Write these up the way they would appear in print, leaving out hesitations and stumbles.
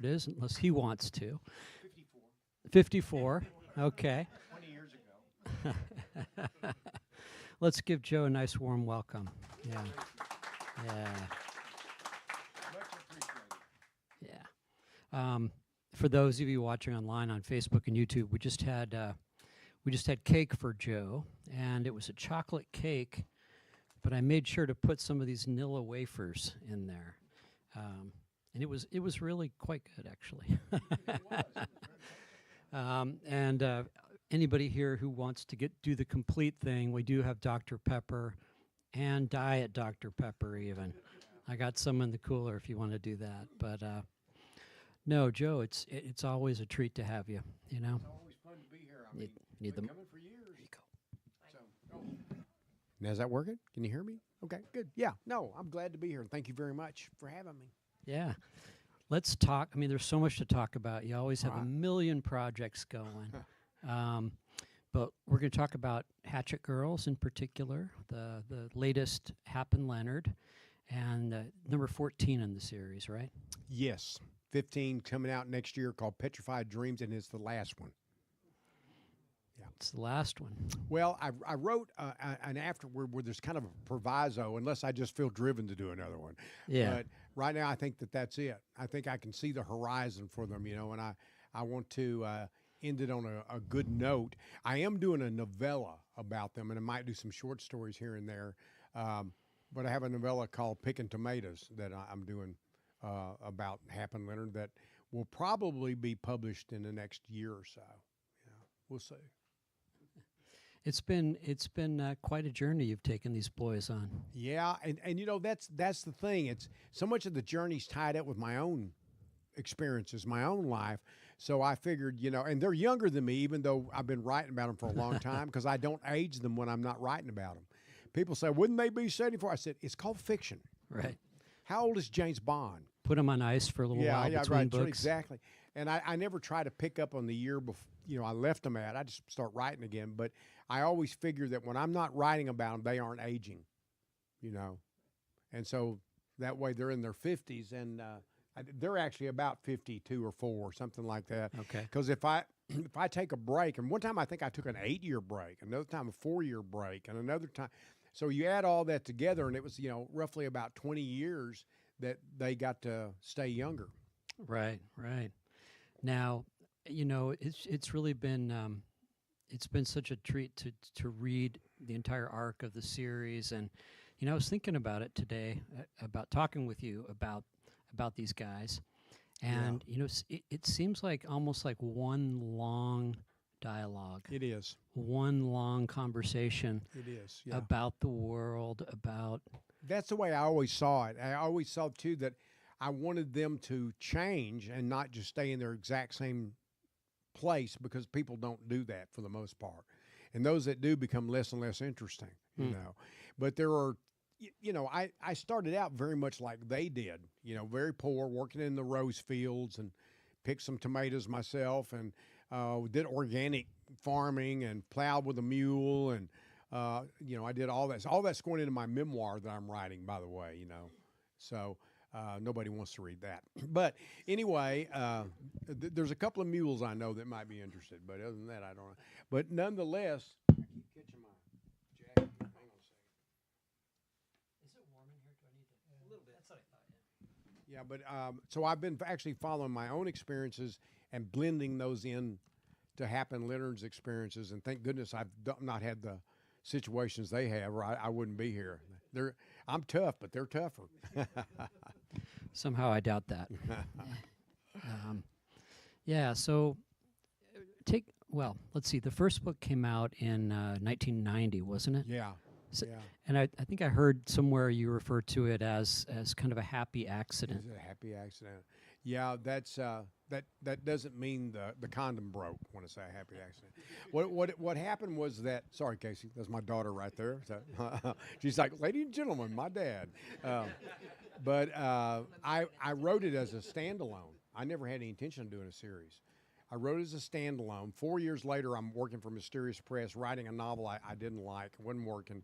it is, unless he wants to. 54. 54. Okay. 20 years ago. Let's give Joe a nice warm welcome. Yeah. Yeah. Much appreciated. Yeah. For those of you watching online on Facebook and YouTube, we just had cake for Joe, and it was a chocolate cake, but I made sure to put some of these Nilla wafers in there, and it was really quite good actually. And anybody here who wants to do the complete thing, we do have Dr. Pepper and Diet Dr. Pepper even. I got some in the cooler if you want to do that. But no, Joe, it's always a treat to have you. You know. It's always fun to be here. I Need- mean, need been them. coming for years. There you go. So, now, is that working? Can you hear me? Okay, good. Yeah, no, I'm glad to be here. Thank you very much for having me. Yeah. Let's talk. I mean, there's so much to talk about. You always have a Right. million projects going. But we're going to talk about Hatchet Girls in particular, the latest Hap and Leonard, and number 14 in the series, right? Yes, 15 coming out next year called Petrified Dreams, and it's the last one. It's the last one. Well, I wrote an afterword where there's kind of a proviso, unless I just feel driven to do another one. Yeah. But right now, I think that's it. I think I can see the horizon for them, you know, and I want to end it on a good note. I am doing a novella about them, and I might do some short stories here and there. But I have a novella called Picking Tomatoes that I'm doing about Hap and Leonard that will probably be published in the next year or so. Yeah, we'll see. It's been quite a journey you've taken these boys on. Yeah, and you know that's the thing. It's so much of the journey's tied up with my own experiences, my own life. So I figured, you know, and they're younger than me, even though I've been writing about them for a long time because I don't age them when I'm not writing about them. People say, wouldn't they be 74? I said, it's called fiction. Right. How old is James Bond? Put them on ice for a little while between right, books. exactly. And I never try to pick up on the year before, you know, I left them at. I just start writing again. But I always figure that when I'm not writing about them, they aren't aging, you know. And so that way they're in their 50s, and they're actually about 52 or 4 or something like that. Okay. Because if I take a break, and one time I think I took an 8-year break, another time a 4-year break, and another time. So you add all that together, and it was, you know, roughly about 20 years that they got to stay younger. Right, right. Now, you know, it's really been it's been such a treat to read the entire arc of the series, and you know, I was thinking about it today, about talking with you about these guys, and you know, it seems like almost like one long dialogue. It is. One long conversation. It is. Yeah. About the world, about. That's the way I always saw it. I always saw too that I wanted them to change and not just stay in their exact same place, because people don't do that for the most part. And those that do become less and less interesting, you know. But there are, you know, I started out very much like they did, you know, very poor, working in the rose fields, and picked some tomatoes myself, and did organic farming and plowed with a mule, and you know, I did all that. All that's going into my memoir that I'm writing, by the way, you know. So nobody wants to read that. But anyway, there's a couple of mules I know that might be interested, but other than that, I don't know. But nonetheless, I keep catching my jacket. Hang on a second. Is it warm in here? Do I need to? A little bit. That's what I thought. Yeah, but so I've been actually following my own experiences and blending those in to Hap and Leonard's experiences, and thank goodness I've not had the situations they have, or I wouldn't be here. I'm tough, but they're tougher. Somehow I doubt that. Yeah, so let's see. The first book came out in 1990, wasn't it? Yeah. So, yeah. And I think I heard somewhere you refer to it as kind of a happy accident. It's a happy accident. Yeah, that's that doesn't mean the condom broke when I say a happy accident. What happened was that, sorry, Casey, that's my daughter right there. So, she's like, ladies and gentlemen, my dad. But I wrote it as a standalone. I never had any intention of doing a series. I wrote it as a standalone. 4 years later, I'm working for Mysterious Press, writing a novel I didn't like, wasn't working.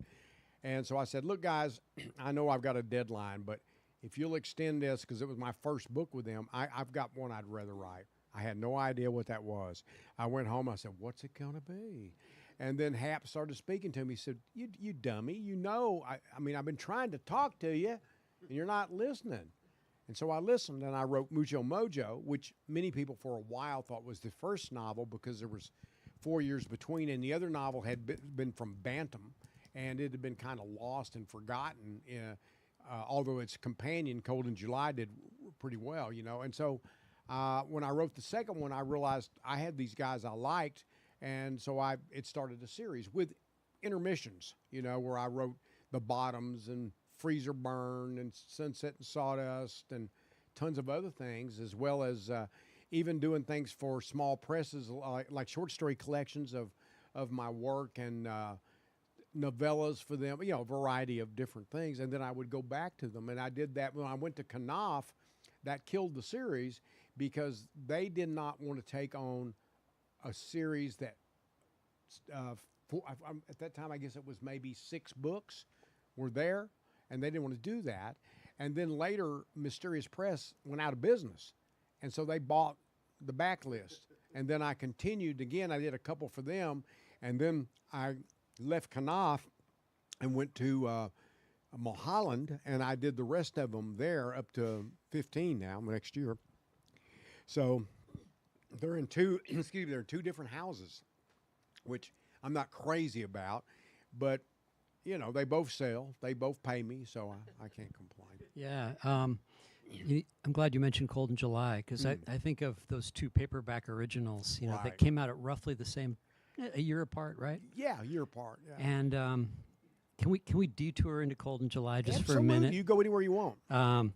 And so I said, look, guys, I know I've got a deadline, but if you'll extend this, because it was my first book with them, I've got one I'd rather write. I had no idea what that was. I went home. I said, what's it going to be? And then Hap started speaking to me. He said, you dummy, you know, I mean, I've been trying to talk to you, and you're not listening. And so I listened, and I wrote Mucho Mojo, which many people for a while thought was the first novel because there was 4 years between, and the other novel had been from Bantam, and it had been kind of lost and forgotten, although its companion, Cold in July, did pretty well, you know. And so when I wrote the second one, I realized I had these guys I liked, and so it started a series with intermissions, you know, where I wrote The Bottoms and Freezer Burn and Sunset and Sawdust and tons of other things, as well as even doing things for small presses like short story collections of my work and novellas for them, you know, a variety of different things. And then I would go back to them. And I did that when I went to Knopf. That killed the series because they did not want to take on a series that, at that time, I guess it was maybe 6 books were there, and they didn't want to do that. And then later, Mysterious Press went out of business, and so they bought the backlist. And then I continued again. I did a couple for them, and then I left Knopf and went to Mulholland, and I did the rest of them there up to 15 now next year. So they're in two they're in 2 different houses, which I'm not crazy about, but you know, they both sell, they both pay me, so I can't complain. Yeah. I'm glad you mentioned Cold in July, because I think of those 2 paperback originals, you know, that came out at roughly the same, a year apart, right? Yeah, a year apart. Yeah. And can we detour into Cold in July just Absolutely. for a minute? You go anywhere you want. I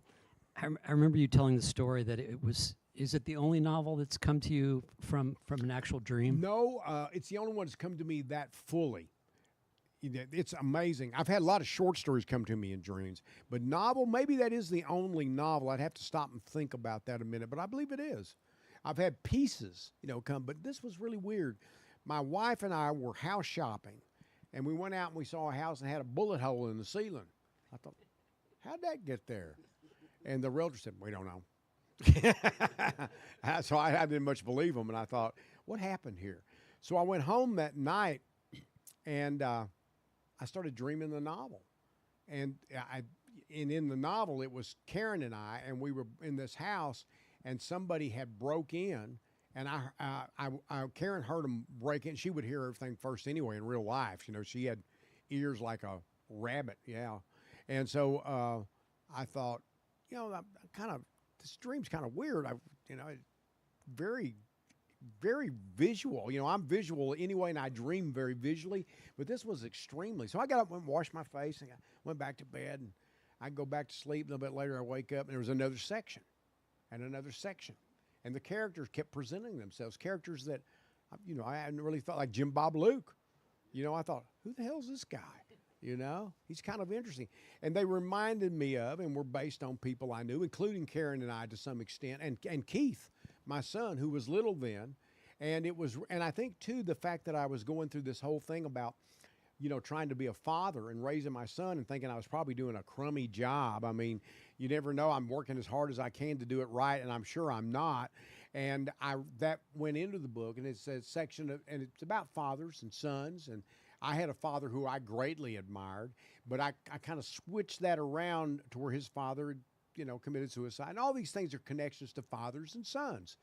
remember you telling the story that it was. Is it the only novel that's come to you from an actual dream? No, it's the only one that's come to me that fully. It's amazing. I've had a lot of short stories come to me in dreams, but novel, maybe that is the only novel. I'd have to stop and think about that a minute, but I believe it is. I've had pieces, you know, come, but this was really weird. My wife and I were house shopping, and we went out and we saw a house that had a bullet hole in the ceiling. I thought, how'd that get there? And the realtor said, we don't know. So I didn't much believe him, and I thought, what happened here? So I went home that night, and I started dreaming the novel. And in the novel, it was Karen and I, and we were in this house, and somebody had broke in, and Karen heard them break in. She would hear everything first anyway in real life. You know, she had ears like a rabbit, yeah. And so I thought, you know, this dream's kind of weird. Very, very visual. You know, I'm visual anyway, and I dream very visually, but this was extremely. So I got up and washed my face, and I went back to bed, and I go back to sleep. A little bit later, I wake up, and there was another section and another section. And the characters kept presenting themselves, characters that, you know, I hadn't really thought, like Jim Bob Luke. You know, I thought, who the hell's this guy? You know, he's kind of interesting. And they reminded me of, and were based on people I knew, including Karen and I to some extent, and Keith, my son, who was little then. And I think too, the fact that I was going through this whole thing about, you know, trying to be a father and raising my son and thinking I was probably doing a crummy job. I mean, you never know. I'm working as hard as I can to do it right, and I'm sure I'm not. And that went into the book, and it's a section and it's about fathers and sons. And I had a father who I greatly admired, but I kind of switched that around to where his father, you know, committed suicide. And all these things are connections to fathers and sons.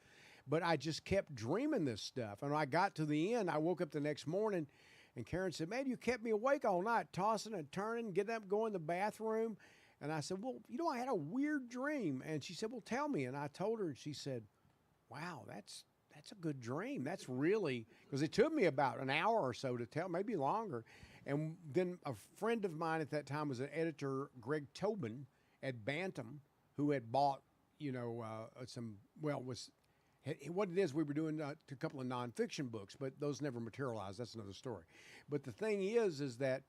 But I just kept dreaming this stuff. And when I got to the end, I woke up the next morning, and Karen said, man, you kept me awake all night, tossing and turning, getting up, going to the bathroom. And I said, well, you know, I had a weird dream. And she said, well, tell me. And I told her, and she said, wow, that's a good dream. That's really, because it took me about an hour or so to tell, maybe longer. And then a friend of mine at that time was an editor, Greg Tobin at Bantam, who had bought, you know, what it is, we were doing a couple of nonfiction books, but those never materialized. That's another story. But the thing is that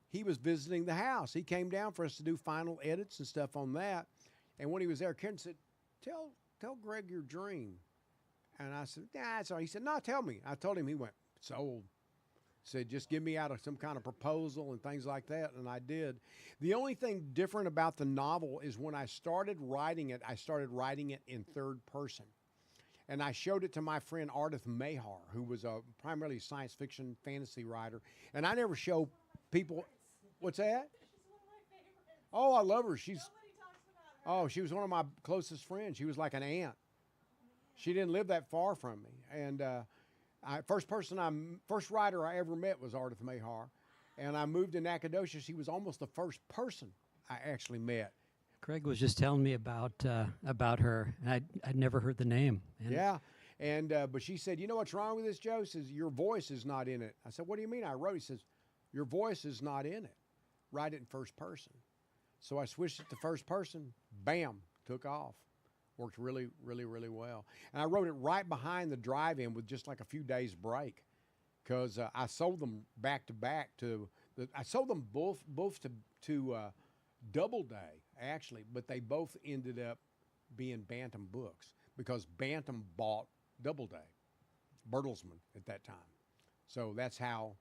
he was visiting the house. He came down for us to do final edits and stuff on that. And when he was there, Karen said, tell Greg your dream. And I said, nah, it's all right. He said, no, tell me. I told him. He went, sold. Said, just give me out of some kind of proposal and things like that, and I did. The only thing different about the novel is when I started writing it in third person. And I showed it to my friend Ardith Mahar, who was a primarily science fiction fantasy writer. And I never show people. What's that? Oh, I love her. She was one of my closest friends. She was like an aunt. She didn't live that far from me. And first writer I ever met was Ardith Mahar. And I moved to Nacogdoches. She was almost the first person I actually met. Craig was just telling me about her, and I'd never heard the name. And yeah, and but she said, you know what's wrong with this, Joe? Says, your voice is not in it. I said, what do you mean? I wrote. He says, your voice is not in it. Write it in first person. So I switched it to first person. Bam, took off. Worked really, really, really well. And I wrote it right behind the drive-in with just like a few days break, because I sold them back to back I sold them both to Doubleday, actually, but they both ended up being Bantam books because Bantam bought Doubleday, Bertelsmann at that time. So that's how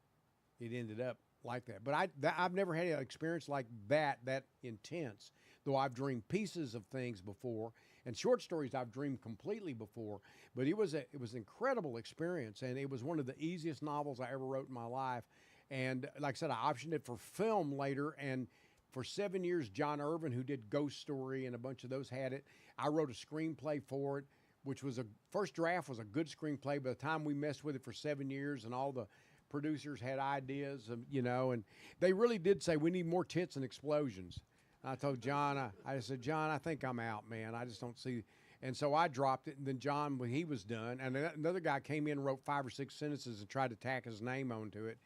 it ended up like that. But I've never had an experience like that intense, though I've dreamed pieces of things before, and short stories I've dreamed completely before. But it was an incredible experience, and it was one of the easiest novels I ever wrote in my life. And like I said, I optioned it for film later, and for 7 years, John Irvin, who did Ghost Story and a bunch of those, had it. I wrote a screenplay for it, which was first draft was a good screenplay. By the time we messed with it for 7 years, and all the producers had ideas, and they really did say, we need more tits and explosions. And I told John, I said, John, I think I'm out, man. I just don't see. And so I dropped it, and then John, when he was done, and another guy came in and wrote 5 or 6 sentences and tried to tack his name onto it.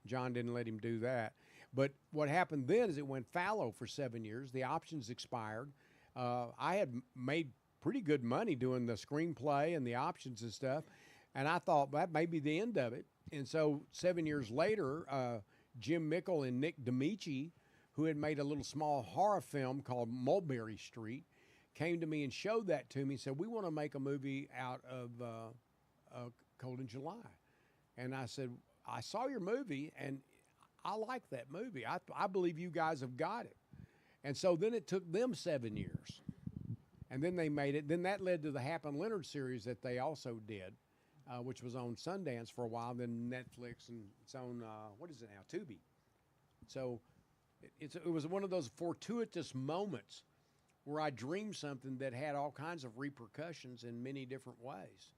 John didn't let him do that. But what happened then is it went fallow for 7 years. The options expired. I had made pretty good money doing the screenplay and the options and stuff, and I thought that may be the end of it. And so 7 years later, Jim Mickle and Nick D'Amici, who had made a little small horror film called Mulberry Street, came to me and showed that to me and said, we want to make a movie out of Cold in July. And I said, I saw your movie, and I like that movie. I believe you guys have got it. And so then it took them 7 years. And then they made it. Then that led to the Hap and Leonard series that they also did, which was on Sundance for a while, then Netflix, and it's on, what is it now, Tubi. So it was one of those fortuitous moments where I dreamed something that had all kinds of repercussions in many different ways,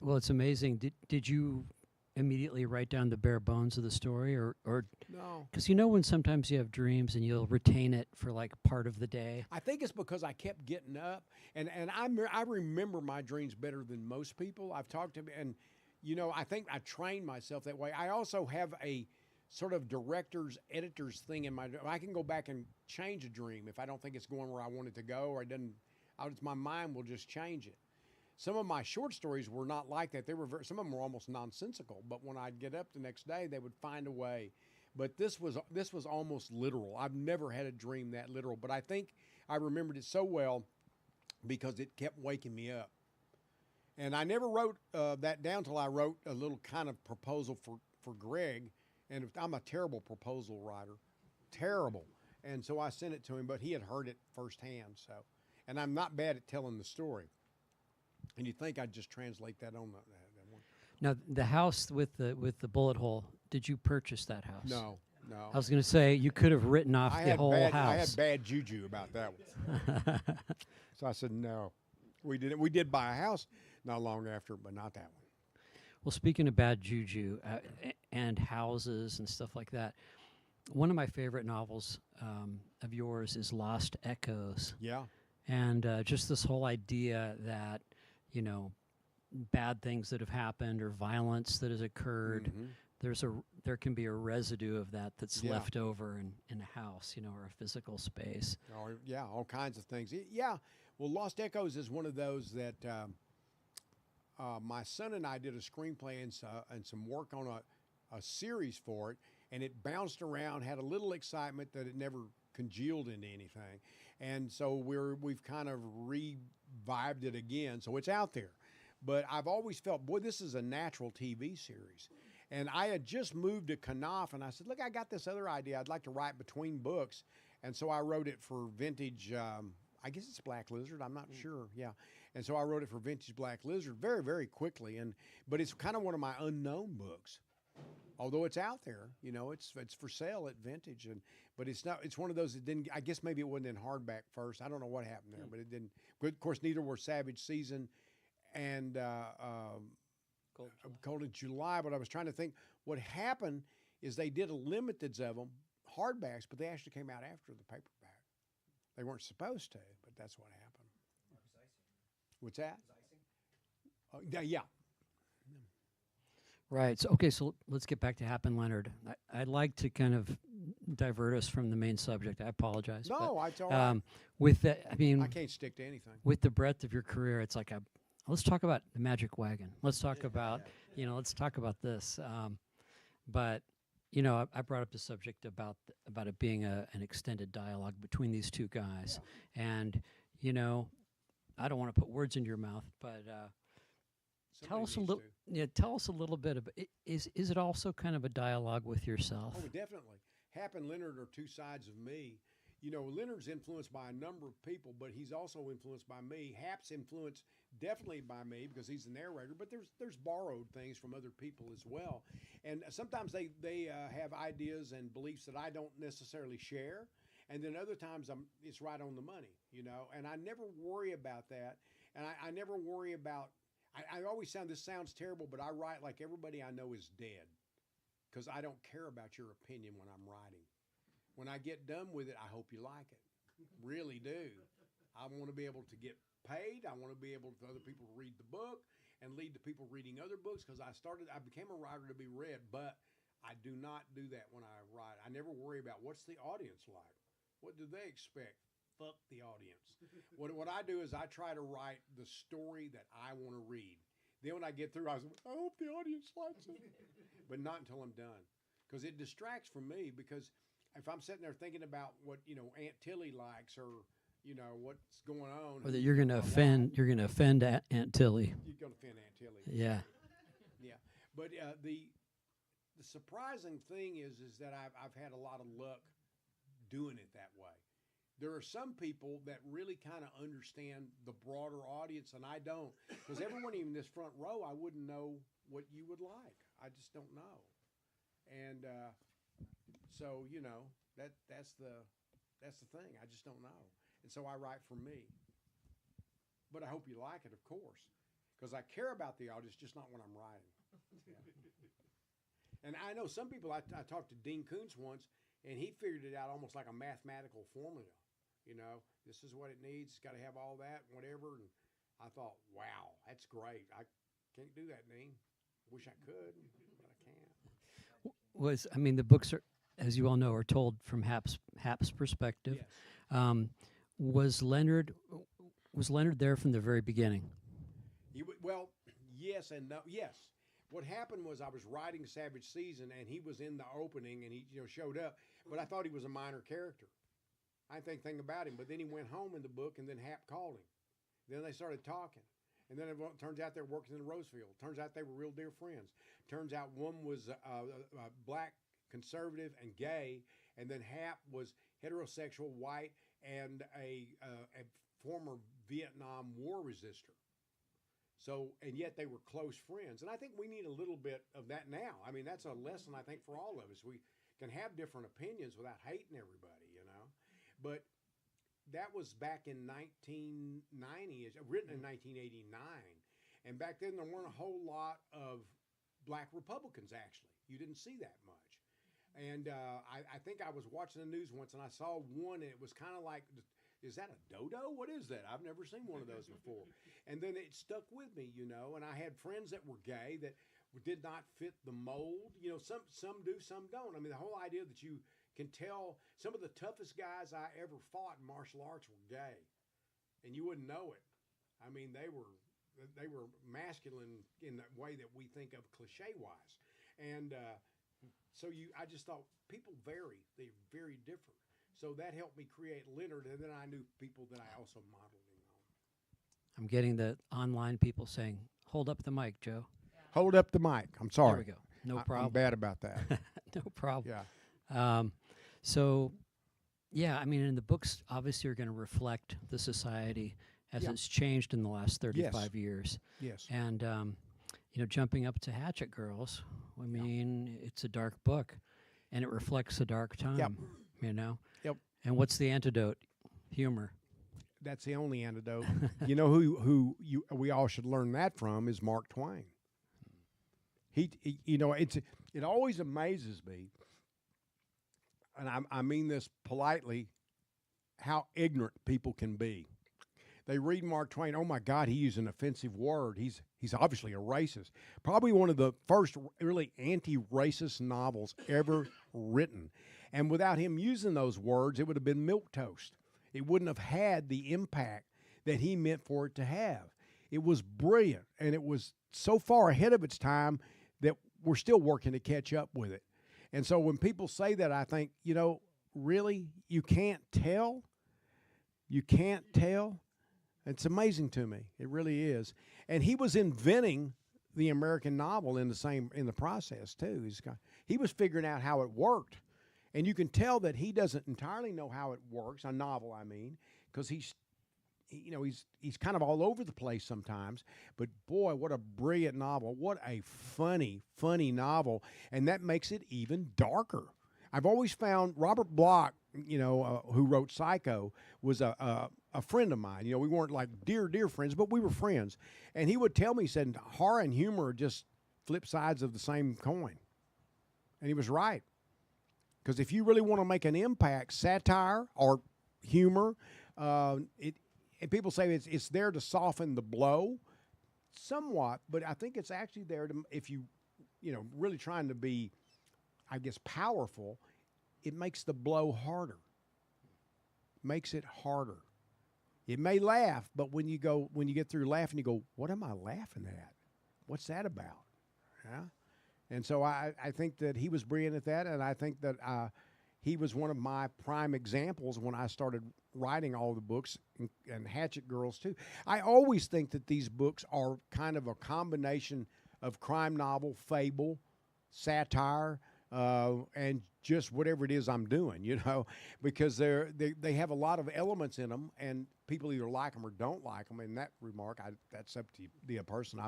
Well, it's amazing. Did you immediately write down the bare bones of the story, or no? Because when sometimes you have dreams and you'll retain it for like part of the day. I think it's because I kept getting up, and I remember my dreams better than most people. I've talked to, and I think I trained myself that way. I also have a sort of director's, editor's thing in my. I can go back and change a dream if I don't think it's going where I want it to go, or it doesn't. My mind will just change it. Some of my short stories were not like that. Some of them were almost nonsensical, but when I'd get up the next day, they would find a way. But this was almost literal. I've never had a dream that literal, but I think I remembered it so well because it kept waking me up. And I never wrote that down till I wrote a little kind of proposal for Greg, and I'm a terrible proposal writer, terrible. And so I sent it to him, but he had heard it firsthand. So, and I'm not bad at telling the story. And you'd think I'd just translate that on that one. Now, the house with the bullet hole, did you purchase that house? No. I was going to say, you could have written off the whole house. I had bad juju about that one. So I said, no. We did buy a house not long after, but not that one. Well, speaking of bad juju and houses and stuff like that, one of my favorite novels of yours is Lost Echoes. Yeah. And just this whole idea that, bad things that have happened or violence that has occurred, Mm-hmm. there can be a residue of that's left over in a house, or a physical space. Oh, yeah, all kinds of things. Yeah. Well, Lost Echoes is one of those that my son and I did a screenplay and some work on a series for it, and it bounced around, had a little excitement that it never congealed into anything. And so we've kind of revived it again, so it's out there. But I've always felt, boy, this is a natural TV series. And I had just moved to Knopf, and I said, look, I got this other idea. I'd like to write between books. And so I wrote it for Vintage, I guess it's Black Lizard. I'm not sure. Yeah. And so I wrote it for Vintage Black Lizard very, very quickly. But it's kind of one of my unknown books. Although it's out there, you know, it's for sale at Vintage, but it's not. It's one of those that didn't. I guess maybe it wasn't in hardback first. I don't know what happened there, but it didn't. Of course, neither were Savage Season and Cold in July. But I was trying to think what happened is they did a limiteds of them, hardbacks, but they actually came out after the paperback. They weren't supposed to, but that's what happened. What's that? Yeah. Right. So, okay, so let's get back to Hap and Leonard. I'd like to kind of divert us from the main subject. I apologize. No, but, it's all right. With that, I mean, I can't stick to anything. With the breadth of your career, it's like let's talk about the Magic Wagon. Let's talk about, let's talk about this. But, I brought up the subject about it being an extended dialogue between these two guys. Yeah. And, I don't want to put words in your mouth, but tell us a little. Yeah, tell us a little bit about. Is it also kind of a dialogue with yourself? Oh, definitely. Hap and Leonard are two sides of me. Leonard's influenced by a number of people, but he's also influenced by me. Hap's influenced definitely by me because he's the narrator, but there's borrowed things from other people as well. And sometimes they have ideas and beliefs that I don't necessarily share, and then other times it's right on the money, And I never worry about that, and I never worry about. I always this sounds terrible, but I write like everybody I know is dead because I don't care about your opinion when I'm writing. When I get done with it, I hope you like it. Really do. I want to be able to get paid. I want to be able for other people to read the book and lead to people reading other books because I became a writer to be read, but I do not do that when I write. I never worry about what's the audience like. What do they expect? Fuck the audience. What I do is I try to write the story that I want to read. Then when I get through, I hope the audience likes it. But not until I'm done. Because it distracts from me because if I'm sitting there thinking about what, Aunt Tilly likes or, what's going on. Or that you're going to offend Aunt Tilly. You're going to offend Aunt Tilly. Yeah. Yeah. But the surprising thing is that I've had a lot of luck doing it that way. There are some people that really kind of understand the broader audience, and I don't. Because everyone in this front row, I wouldn't know what you would like. I just don't know. And so, that's the thing. I just don't know. And so I write for me. But I hope you like it, of course. Because I care about the audience, just not when I'm writing. Yeah. And I know some people, I talked to Dean Koontz once, and he figured it out almost like a mathematical formula. This is what it needs. It's got to have all that, whatever. And I thought, wow, that's great. I can't do that, Dean. Wish I could, but I can't. The books are, as you all know, are told from Hap's perspective. Yes. Was Leonard there from the very beginning? Well, yes and no. Yes. What happened was I was writing Savage Season, and he was in the opening, and he showed up. But I thought he was a minor character. I didn't think anything about him. But then he went home in the book, and then Hap called him. Then they started talking. And then it turns out they're working in Rosefield. Turns out they were real dear friends. Turns out one was black, conservative, and gay, and then Hap was heterosexual, white, and a former Vietnam War resistor. So, and yet they were close friends. And I think we need a little bit of that now. That's a lesson, I think, for all of us. We can have different opinions without hating everybody, But that was back in 1990, written in 1989. And back then there weren't a whole lot of black Republicans, actually. You didn't see that much. And I think I was watching the news once, and I saw one, and it was kind of like, is that a dodo? What is that? I've never seen one of those before. And then it stuck with me, and I had friends that were gay that did not fit the mold. Some do, some don't. The whole idea that you can tell some of the toughest guys I ever fought in martial arts were gay, and you wouldn't know it. They were masculine in the way that we think of cliche-wise, and I just thought people vary; they're very different. So that helped me create Leonard, and then I knew people that I also modeled him on. I'm getting the online people saying, "Hold up the mic, Joe." Hold up the mic. I'm sorry. There we go. No I'm problem. bad about that. No problem. Yeah. So, yeah, I mean, and the books obviously are going to reflect the society as Yeah. it's changed in the last 35 Yes. years. Yes. And, jumping up to Hatchet Girls, I mean, it's a dark book, and it reflects a dark time, Yep. Yep. And what's the antidote? Humor. That's the only antidote. You know who we all should learn that from is Mark Twain. He it always amazes me, and I mean this politely, how ignorant people can be. They read Mark Twain. Oh my God, he used an offensive word. He's obviously a racist. Probably one of the first really anti-racist novels ever written. And without him using those words, it would have been milquetoast. It wouldn't have had the impact that he meant for it to have. It was brilliant, and it was so far ahead of its time that we're still working to catch up with it. And so when people say that, I think, really, you can't tell? You can't tell? It's amazing to me. It really is. And he was inventing the American novel in the process too. He was figuring out how it worked. And you can tell that he doesn't entirely know how it works, a novel, I mean, because he's kind of all over the place sometimes. But boy, what a brilliant novel. What a funny novel. And that makes it even darker. I've always found Robert Bloch, who wrote Psycho, was a friend of mine. We weren't like dear friends, but we were friends. And he would tell me, he said, horror and humor are just flip sides of the same coin. And he was right. Because if you really want to make an impact, satire or humor, and people say it's there to soften the blow somewhat, but I think it's actually there to, if you really trying to be, I guess, powerful, it makes the blow harder. Makes it harder. It may laugh, but when you get through laughing, you go, what am I laughing at? What's that about? Yeah. And so I think that he was brilliant at that, and I think that he was one of my prime examples when I started writing all the books, and Hatchet Girls too. I always think that these books are kind of a combination of crime novel, fable, satire, and just whatever it is I'm doing, because they have a lot of elements in them, and people either like them or don't like them. And that remark, that's up to the person.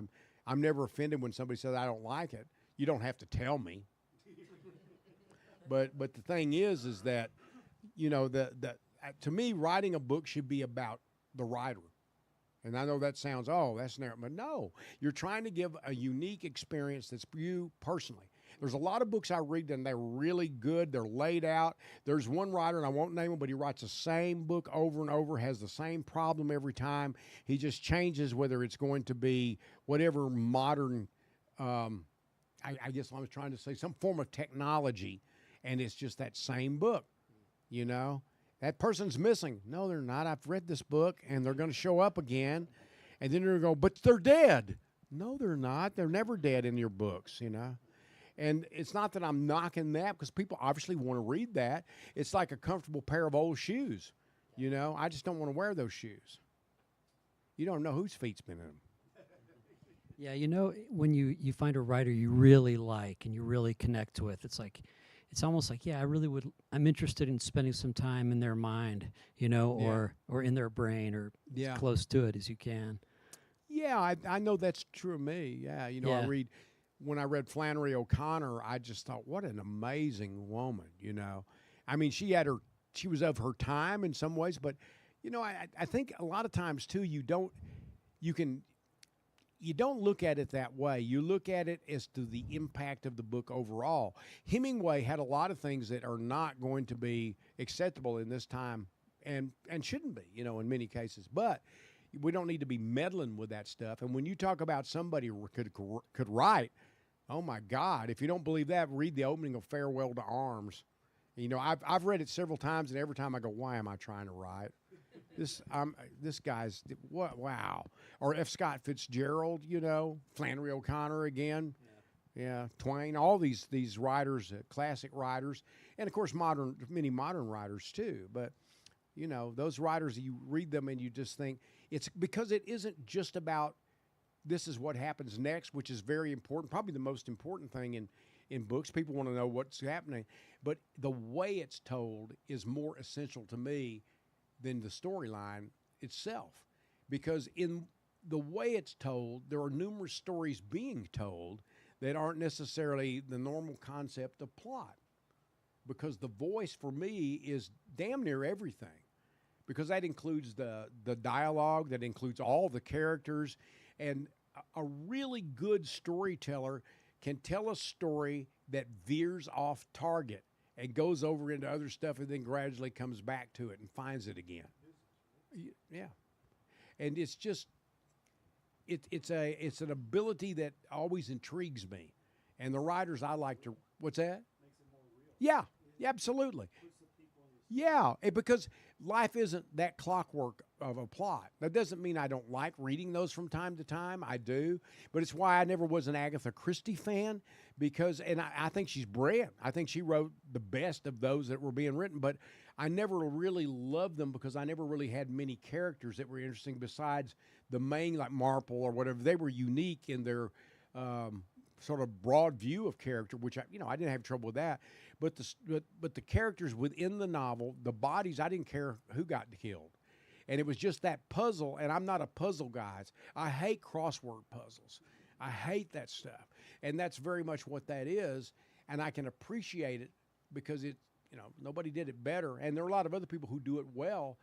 I'm never offended when somebody says I don't like it. You don't have to tell me. But the thing is that, to me, writing a book should be about the writer. And I know that sounds, that's narrow, but no, you're trying to give a unique experience that's for you personally. There's a lot of books I read and they're really good. They're laid out. There's one writer, and I won't name him, but he writes the same book over and over, has the same problem every time. He just changes whether it's going to be whatever modern, I guess I was trying to say some form of technology, and it's just that same book, That person's missing. No, they're not. I've read this book, and they're going to show up again, and then they're going to go, but they're dead. No, they're not. They're never dead in your books, And it's not that I'm knocking that, because people obviously want to read that. It's like a comfortable pair of old shoes, I just don't want to wear those shoes. You don't know whose feet's been in them. Yeah, when you find a writer you really like and you really connect with, it's almost like, yeah, I'm interested in spending some time in their mind, or in their brain, or as close to it as you can. Yeah, I know that's true of me. Yeah, when I read Flannery O'Connor, I just thought, what an amazing woman, I mean, she was of her time in some ways, but, I think a lot of times too, you don't look at it that way. You look at it as to the impact of the book overall. Hemingway had a lot of things that are not going to be acceptable in this time, and shouldn't be, in many cases. But we don't need to be meddling with that stuff. And when you talk about somebody who could write, oh my God, if you don't believe that, read the opening of Farewell to Arms. I've read it several times, and every time I go, why am I trying to write? This guy's what? Wow. Or F. Scott Fitzgerald, Flannery O'Connor again, yeah, Twain, all these writers, classic writers, and of course many modern writers too. But those writers, you read them and you just think it's because it isn't just about this is what happens next, which is very important, probably the most important thing in books. People want to know what's happening, but the way it's told is more essential to me than the storyline itself, because in the way it's told, there are numerous stories being told that aren't necessarily the normal concept of plot, because the voice for me is damn near everything, because that includes the dialogue, that includes all the characters, and a really good storyteller can tell a story that veers off target and goes over into other stuff and then gradually comes back to it and finds it again. Yeah. And it's just, it's an ability that always intrigues me. And the writers I like to, what's that? Makes it more real. Yeah, absolutely. Puts the people in the Yeah, because life isn't that clockwork of a plot. That doesn't mean I don't like reading those from time to time. I do. But it's why I never was an Agatha Christie fan, because, and I think she's brilliant. I think she wrote the best of those that were being written, but I never really loved them because I never really had many characters that were interesting besides the main, like Marple or whatever. They were unique in their sort of broad view of character, which I didn't have trouble with that. But the characters within the novel, the bodies, I didn't care who got killed. And it was just that puzzle, and I'm not a puzzle guy. I hate crossword puzzles. I hate that stuff. And that's very much what that is, and I can appreciate it because nobody did it better. And there are a lot of other people who do it well,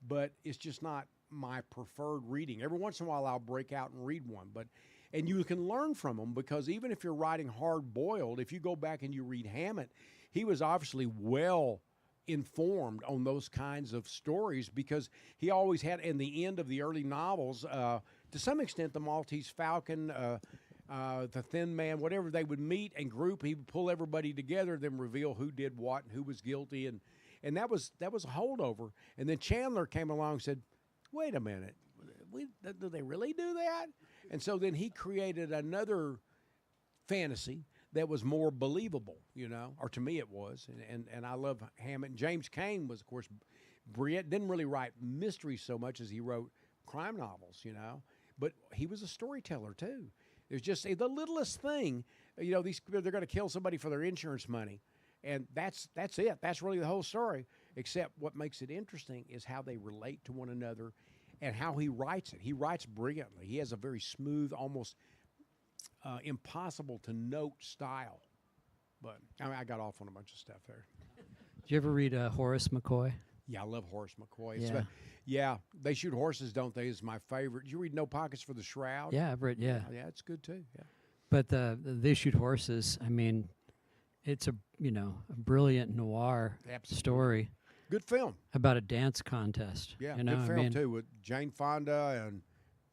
but it's just not my preferred reading. Every once in a while I'll break out and read one, and you can learn from them, because even if you're writing hard-boiled, if you go back and you read Hammett, he was obviously well informed on those kinds of stories, because he always had, in the end of the early novels, to some extent, the Maltese Falcon, the Thin Man, whatever they would meet and group, he would pull everybody together, then reveal who did what and who was guilty, and that was a holdover. And then Chandler came along and said, "Wait a minute, do they really do that?" And so then he created another fantasy that was more believable, or to me it was. And I love Hammett. James Cain was, of course, brilliant. Didn't really write mysteries so much as he wrote crime novels, but he was a storyteller too. There's just the littlest thing, they're going to kill somebody for their insurance money, and that's it. That's really the whole story. Except what makes it interesting is how they relate to one another, and how he writes it. He writes brilliantly. He has a very smooth, almost impossible to note style. But I got off on a bunch of stuff there. Did you ever read Horace McCoy? Yeah, I love Horace McCoy. Yeah. Yeah, They Shoot Horses, Don't They, is my favorite. Did you read No Pockets for the Shroud? Yeah, I've read, yeah. Yeah, it's good too, yeah. But They Shoot Horses, I mean, it's a brilliant noir Absolutely. story Good film. about a dance contest. Yeah, good good film too, with Jane Fonda and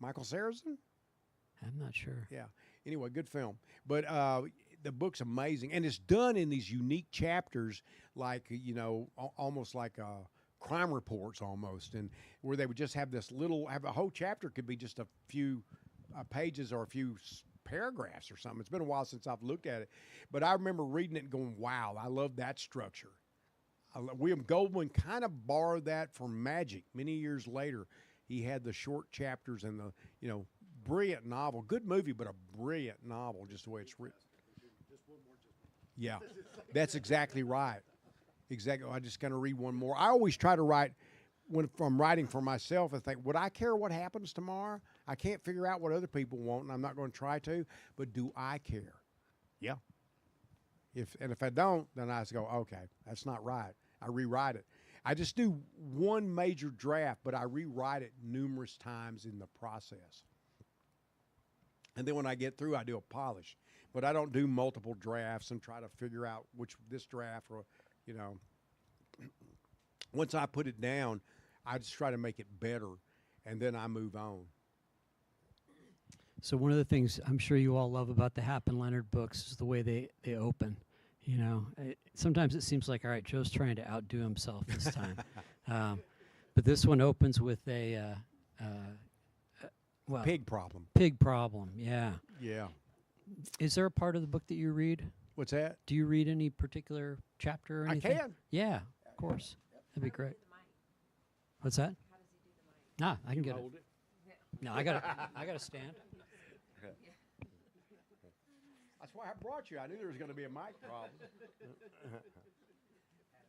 Michael Sarrazin. I'm not sure. Yeah. Anyway, good film. But the book's amazing, and it's done in these unique chapters, like almost like crime reports almost, and where they would just have have a whole chapter could be just a few pages or a few paragraphs or something. It's been a while since I've looked at it, but I remember reading it and going, "Wow, I love that structure." William Goldman kind of borrowed that from Magic many years later. He had the short chapters and the brilliant novel, good movie, but a brilliant novel, just the way it's written. Yeah, that's exactly right. Exactly. I just going to read one more. I always try to write, when I'm writing for myself, I think, would I care what happens tomorrow? I can't figure out what other people want, and I'm not going to try to, but do I care? Yeah. If I don't, then I just go, okay, that's not right. I rewrite it. I just do one major draft, but I rewrite it numerous times in the process. And then when I get through, I do a polish. But I don't do multiple drafts and try to figure out this draft or, Once I put it down, I just try to make it better, and then I move on. So one of the things I'm sure you all love about the Hap and Leonard books is the way they open. Sometimes it seems like, all right, Joe's trying to outdo himself this time. But this one opens with a Pig problem. Pig problem, yeah. Yeah. Is there a part of the book that you read? What's that? Do you read any particular chapter or anything? I can. Yeah, of course. That'd be great. What's that? I can get it. No, I got to stand. That's why I brought you. I knew there was going to be a mic problem.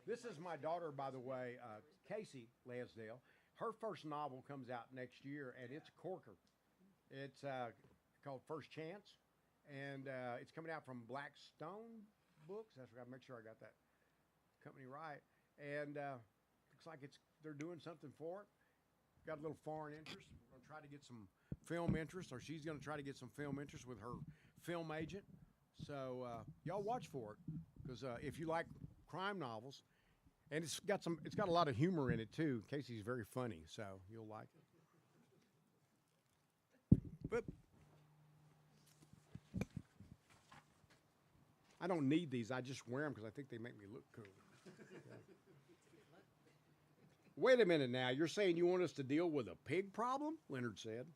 This is my daughter, by the way, Casey Lansdale. Her first novel comes out next year, and it's a corker. It's called First Chance, and it's coming out from Blackstone Books. That's got to make sure I got that company right. And looks like they're doing something for it. Got a little foreign interest. We're going to try to get some film interest, or she's going to try to get some film interest with her film agent. So y'all watch for it, because if you like crime novels, and it's got a lot of humor in it too. Casey's very funny, so you'll like it. But I don't need these. I just wear them because I think they make me look cool. Wait a minute now. You're saying you want us to deal with a pig problem? Leonard said.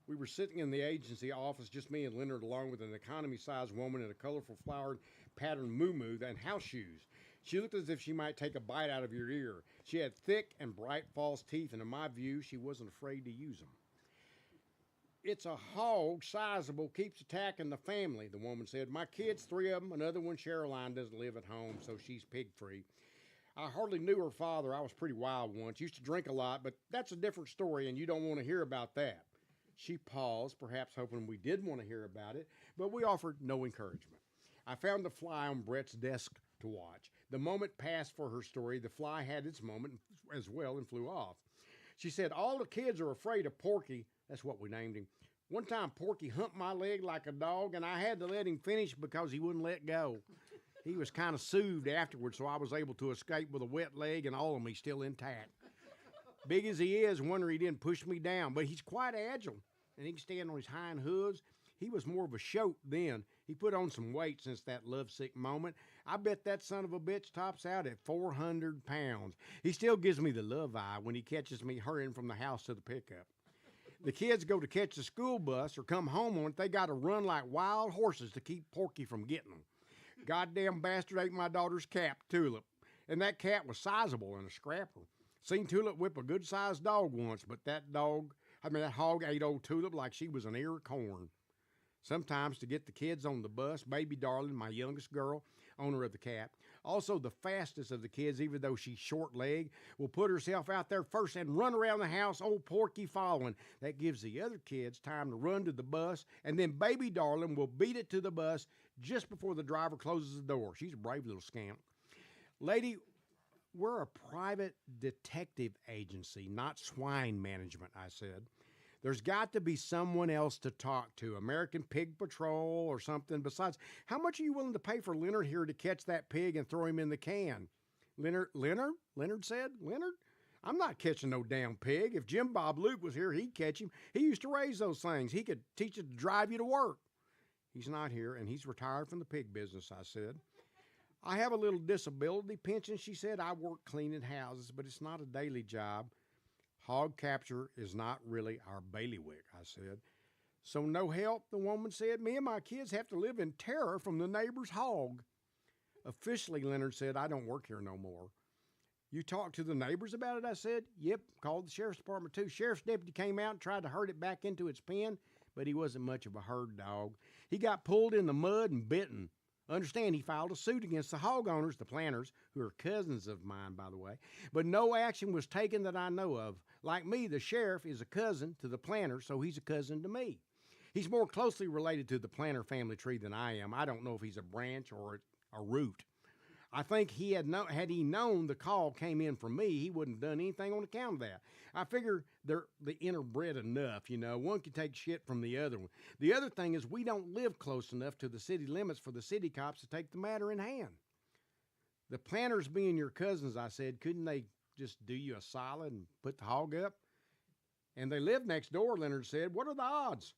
We were sitting in the agency office, just me and Leonard, along with an economy-sized woman in a colorful flowered patterned muumuu and house shoes. She looked as if she might take a bite out of your ear. She had thick and bright false teeth, and in my view, she wasn't afraid to use them. It's a hog, sizable, keeps attacking the family, the woman said. My kids, 3 of them, another one, Cheryline, doesn't live at home, so she's pig-free. I hardly knew her father. I was pretty wild once. Used to drink a lot, but that's a different story, and you don't want to hear about that. She paused, perhaps hoping we did want to hear about it, but we offered no encouragement. I found the fly on Brett's desk to watch. The moment passed for her story. The fly had its moment as well and flew off. She said, all the kids are afraid of Porky. That's what we named him. One time, Porky humped my leg like a dog, and I had to let him finish because he wouldn't let go. He was kind of soothed afterwards, so I was able to escape with a wet leg and all of me still intact. Big as he is, wonder he didn't push me down, but he's quite agile, and he can stand on his hind hooves. He was more of a shoat then. He put on some weight since that lovesick moment. I bet that son of a bitch tops out at 400 pounds. He still gives me the love eye when he catches me hurrying from the house to the pickup. The kids go to catch the school bus or come home on it. They got to run like wild horses to keep Porky from getting them. Goddamn bastard ate my daughter's cat, Tulip. And that cat was sizable and a scrapper. Seen Tulip whip a good-sized dog once, but that hog ate old Tulip like she was an ear of corn. Sometimes to get the kids on the bus, baby darling, my youngest girl, owner of the cat, also the fastest of the kids, even though she's short-legged, will put herself out there first and run around the house, old Porky following. That gives the other kids time to run to the bus, and then baby darling will beat it to the bus just before the driver closes the door. She's a brave little scamp. Lady, we're a private detective agency, not swine management, I said. There's got to be someone else to talk to, American Pig Patrol or something. Besides, how much are you willing to pay for Leonard here to catch that pig and throw him in the can? Leonard said. Leonard? I'm not catching no damn pig. If Jim Bob Luke was here, he'd catch him. He used to raise those things. He could teach it to drive you to work. He's not here, and he's retired from the pig business, I said. I have a little disability pension, she said. I work cleaning houses, but it's not a daily job. Hog capture is not really our bailiwick, I said. So no help, the woman said. Me and my kids have to live in terror from the neighbor's hog. Officially, Leonard said, I don't work here no more. You talked to the neighbors about it, I said. Yep, called the sheriff's department too. Sheriff's deputy came out and tried to herd it back into its pen, but he wasn't much of a herd dog. He got pulled in the mud and bitten. Understand, he filed a suit against the hog owners, the planters, who are cousins of mine, by the way, but no action was taken that I know of. Like me, the sheriff is a cousin to the planter, so he's a cousin to me. He's more closely related to the planter family tree than I am. I don't know if he's a branch or a root. I think had he known the call came in from me, he wouldn't have done anything on account of that. I figure they're the interbred enough, you know. One can take shit from the other one. The other thing is we don't live close enough to the city limits for the city cops to take the matter in hand. The planters being your cousins, I said, couldn't they just do you a solid and put the hog up? And they live next door, Leonard said. What are the odds?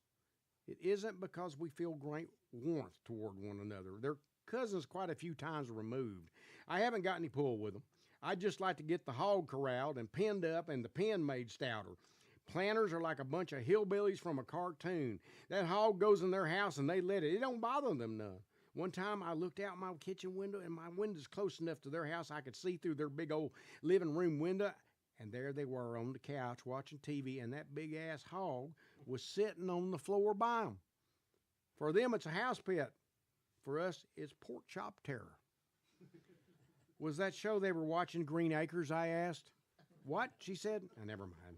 It isn't because we feel great warmth toward one another. They're cousins quite a few times removed. I haven't got any pull with them. I'd just like to get the hog corralled and pinned up and the pen made stouter. Planters are like a bunch of hillbillies from a cartoon. That hog goes in their house and they let it. It don't bother them none. One time I looked out my kitchen window and my window's close enough to their house I could see through their big old living room window. And there they were on the couch watching TV, and that big-ass hog was sitting on the floor by them. For them, it's a house pet. For us, it's pork chop terror. Was that show they were watching Green Acres, I asked. What? She said. Oh, never mind.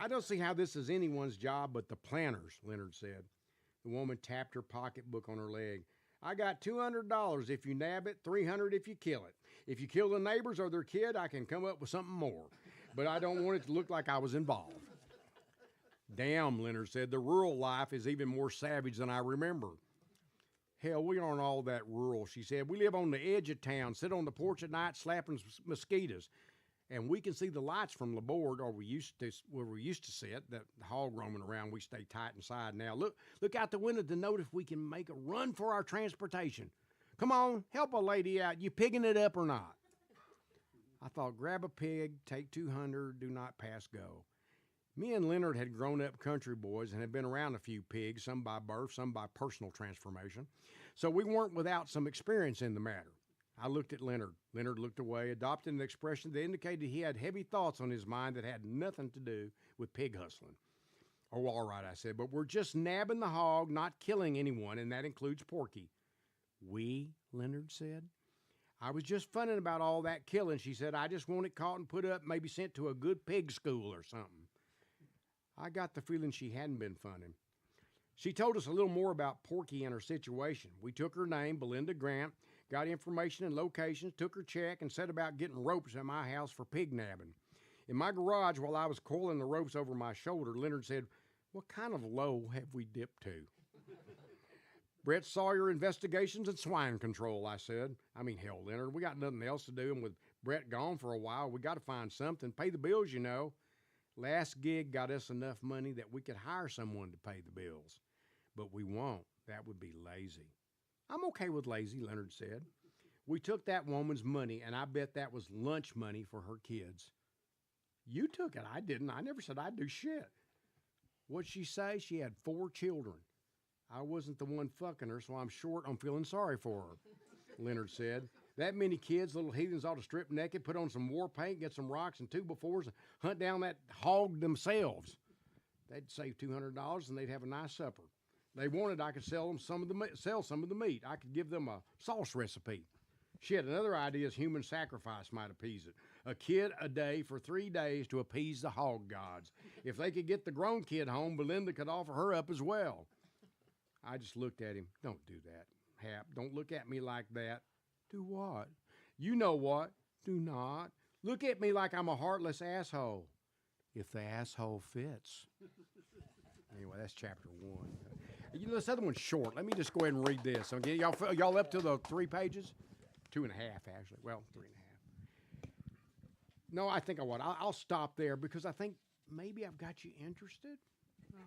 I don't see how this is anyone's job but the planner's, Leonard said. The woman tapped her pocketbook on her leg. I got $200 if you nab it, $300 if you kill it. If you kill the neighbors or their kid, I can come up with something more. But I don't want it to look like I was involved. Damn, Leonard said, the rural life is even more savage than I remember. Hell, we aren't all that rural, she said. We live on the edge of town, sit on the porch at night slapping mosquitoes. And we can see the lights from the board, or where we used to sit, that hog roaming around, we stay tight inside now. Look out the window to note if we can make a run for our transportation. Come on, help a lady out. You pigging it up or not? I thought, grab a pig, take 200, do not pass go. Me and Leonard had grown up country boys and had been around a few pigs, some by birth, some by personal transformation. So we weren't without some experience in the matter. I looked at Leonard. Leonard looked away, adopting an expression that indicated he had heavy thoughts on his mind that had nothing to do with pig hustling. Oh, all right, I said, but we're just nabbing the hog, not killing anyone, and that includes Porky. We, Leonard said. I was just funning about all that killing, she said. I just want it caught and put up, maybe sent to a good pig school or something. I got the feeling she hadn't been funning. She told us a little more about Porky and her situation. We took her name, Belinda Grant, got information and locations, took her check, and set about getting ropes at my house for pig nabbing. In my garage, while I was coiling the ropes over my shoulder, Leonard said, what kind of low have we dipped to? Brett Sawyer investigations and swine control, I said. I mean, hell, Leonard, we got nothing else to do, and with Brett gone for a while, we got to find something, pay the bills, you know. Last gig got us enough money that we could hire someone to pay the bills. But we won't. That would be lazy. I'm okay with lazy, Leonard said. We took that woman's money, and I bet that was lunch money for her kids. You took it. I didn't. I never said I'd do shit. What'd she say? She had 4 children. I wasn't the one fucking her, so I'm short on feeling sorry for her, Leonard said. That many kids, little heathens, ought to strip naked, put on some war paint, get some rocks and 2x4s, and hunt down that hog themselves. They'd save $200, and they'd have a nice supper. They wanted I could sell some of the meat. I could give them a sauce recipe. She had another idea as human sacrifice might appease it. A kid a day for 3 days to appease the hog gods. If they could get the grown kid home, Belinda could offer her up as well. I just looked at him. Don't do that, Hap. Don't look at me like that. Do what? You know what. Do not. Look at me like I'm a heartless asshole. If the asshole fits. Anyway, that's chapter 1. You know, this other one's short. Let me just go ahead and read this. Okay, y'all up to the 3 pages? 2.5, actually. Well, 3.5. No, I think I would. I'll stop there because I think maybe I've got you interested. Yeah.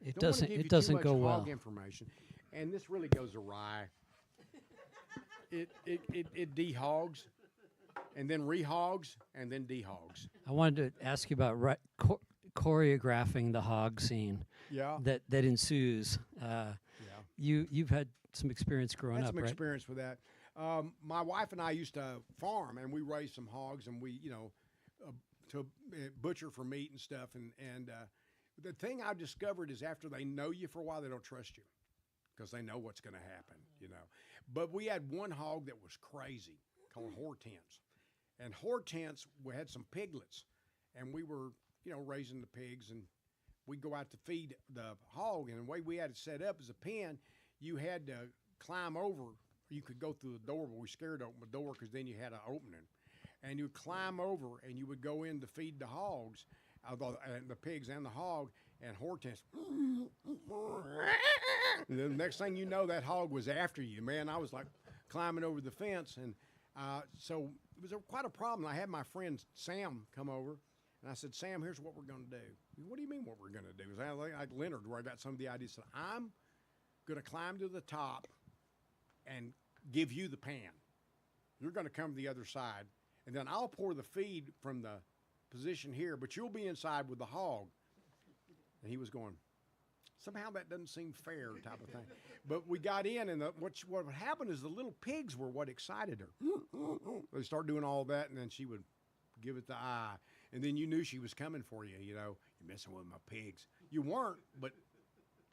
It doesn't go well. Information, and this really goes awry. It dehogs, and then rehogs, and then dehogs. I wanted to ask you about choreographing the hog scene. Yeah. That ensues. You've had some experience growing up, right? Some experience with that. My wife and I used to farm, and we raised some hogs, and we, to butcher for meat and stuff. And the thing I've discovered is after they know you for a while, they don't trust you because they know what's going to happen, But we had one hog that was crazy called Hortense. And Hortense, we had some piglets, and we were, raising the pigs, and we'd go out to feed the hog, and the way we had it set up as a pen, you had to climb over. You could go through the door, but we scared to open the door because then you had an opening. And you would climb over, and you would go in to feed the hogs, the pigs and the hog, and Hortense. And then the next thing you know, that hog was after you, man. I was like climbing over the fence, and so it was quite a problem. I had my friend Sam come over, and I said, Sam, here's what we're going to do. What do you mean what we're going to do? It was like Leonard, where I got some of the ideas. I said, I'm going to climb to the top and give you the pan. You're going to come to the other side, and then I'll pour the feed from the position here, but you'll be inside with the hog. And he was going, somehow that doesn't seem fair type of thing. But we got in, and what happened is the little pigs were what excited her. They started doing all that, and then she would give it the eye. And then you knew she was coming for you, you're messing with my pigs. You weren't, but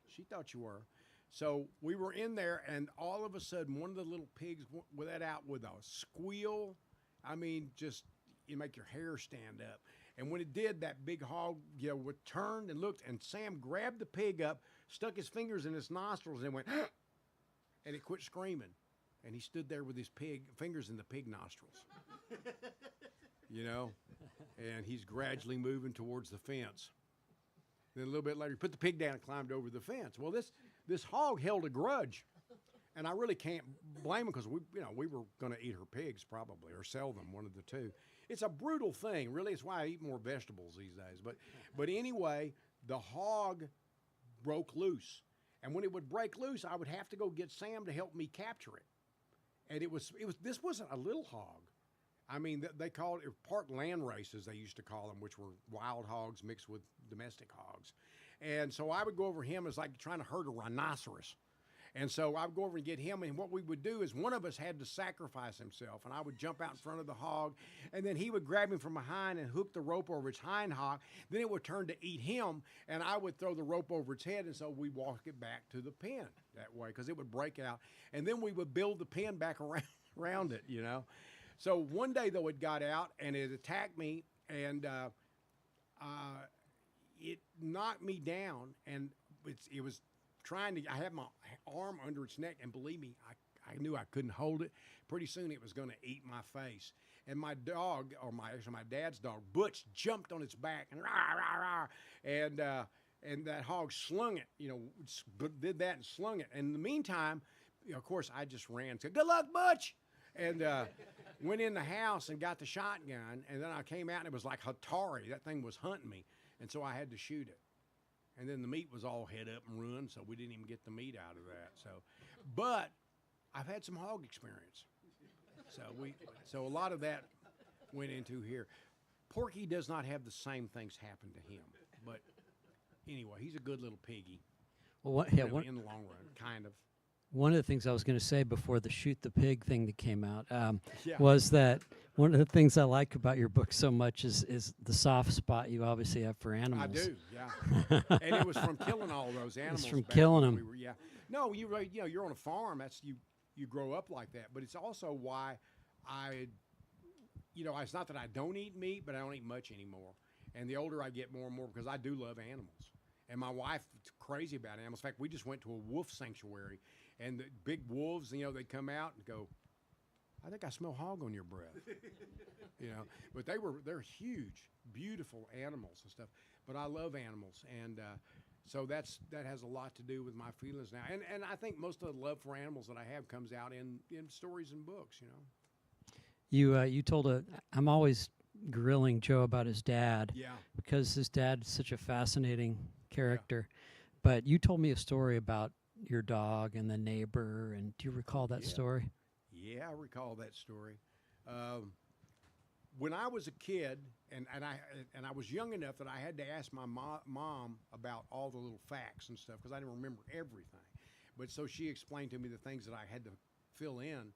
she thought you were. So we were in there, and all of a sudden, one of the little pigs let out with a squeal. I mean, just you make your hair stand up. And when it did, that big hog, turned and looked, and Sam grabbed the pig up, stuck his fingers in his nostrils, and went, and it quit screaming. And he stood there with his fingers in the pig nostrils, and he's gradually moving towards the fence. Then a little bit later, he put the pig down and climbed over the fence. Well, this hog held a grudge, and I really can't blame him because we were going to eat her pigs probably or sell them, one of the two. It's a brutal thing, really. It's why I eat more vegetables these days. But anyway, the hog broke loose, and when it would break loose, I would have to go get Sam to help me capture it. And this wasn't a little hog. I mean, they called it part land races, they used to call them, which were wild hogs mixed with domestic hogs. And so I would go over him as like trying to herd a rhinoceros. And so I would go over and get him, and what we would do is one of us had to sacrifice himself, and I would jump out in front of the hog, and then he would grab him from behind and hook the rope over his hind hog. Then it would turn to eat him, and I would throw the rope over its head, and so we'd walk it back to the pen that way because it would break out. And then we would build the pen back around it, So one day, though, it got out, and it attacked me, and it knocked me down, and it was trying to, I had my arm under its neck, and believe me, I knew I couldn't hold it. Pretty soon it was going to eat my face. And my dog, my dad's dog, Butch, jumped on its back and rah, rah, rah, and that hog slung it, did that and slung it. And in the meantime, of course, I just ran, said, "Good luck, Butch," and went in the house and got the shotgun. And then I came out, and it was like Atari. That thing was hunting me, and so I had to shoot it. And then the meat was all head up and ruined, so we didn't even get the meat out of that. But I've had some hog experience. So a lot of that went into here. Porky does not have the same things happen to him. But anyway, he's a good little piggy. Well, in the long run, kind of. One of the things I was going to say before the shoot the pig thing that came out was that one of the things I like about your book so much is the soft spot you obviously have for animals. I do, yeah. And it was from killing all those animals. It's from killing them. No, you're on a farm. That's you grow up like that. But it's also why it's not that I don't eat meat, but I don't eat much anymore. And the older I get, more and more, because I do love animals. And my wife is crazy about animals. In fact, we just went to a wolf sanctuary. And the big wolves, they come out and go, "I think I smell hog on your breath." But they're huge, beautiful animals and stuff. But I love animals, and so that has a lot to do with my feelings now. And I think most of the love for animals that I have comes out in stories and books. You told I'm always grilling Joe about his dad. Yeah. Because his dad's such a fascinating character. Yeah. But you told me a story about your dog and the neighbor, and do you recall that story? Yeah, I recall that story. When I was a kid, and I was young enough that I had to ask my mom about all the little facts and stuff because I didn't remember everything. But so she explained to me the things that I had to fill in.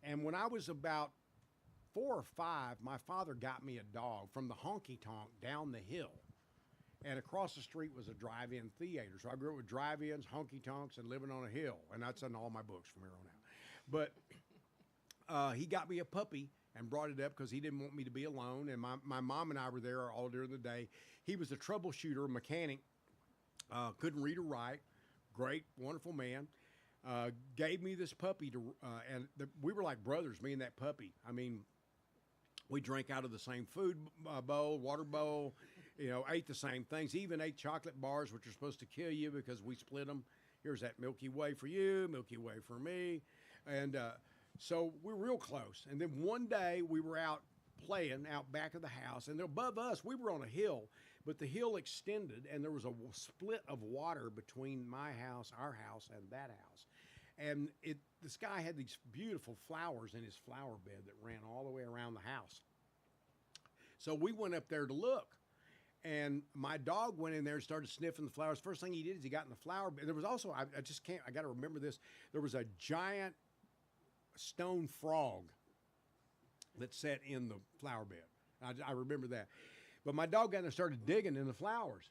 And when I was about 4 or 5, my father got me a dog from the honky tonk down the hill. And across the street was a drive-in theater. So I grew up with drive-ins, honky-tonks, and living on a hill. And that's in all my books from here on out. But he got me a puppy and brought it up because he didn't want me to be alone. And my mom and I were there all during the day. He was a troubleshooter, mechanic, couldn't read or write. Great, wonderful man. Gave me this puppy, we were like brothers, me and that puppy. I mean, we drank out of the same food bowl, water bowl. Ate the same things. He even ate chocolate bars, which are supposed to kill you because we split them. Here's that Milky Way for you, Milky Way for me. And so we're real close. And then one day we were out playing out back of the house. And above us, we were on a hill, but the hill extended, and there was a split of water between my house, our house, and that house. And this guy had these beautiful flowers in his flower bed that ran all the way around the house. So we went up there to look. And my dog went in there and started sniffing the flowers. First thing he did is he got in the flower bed. There was also, I got to remember this. There was a giant stone frog that sat in the flower bed. I remember that. But my dog got in there and started digging in the flowers.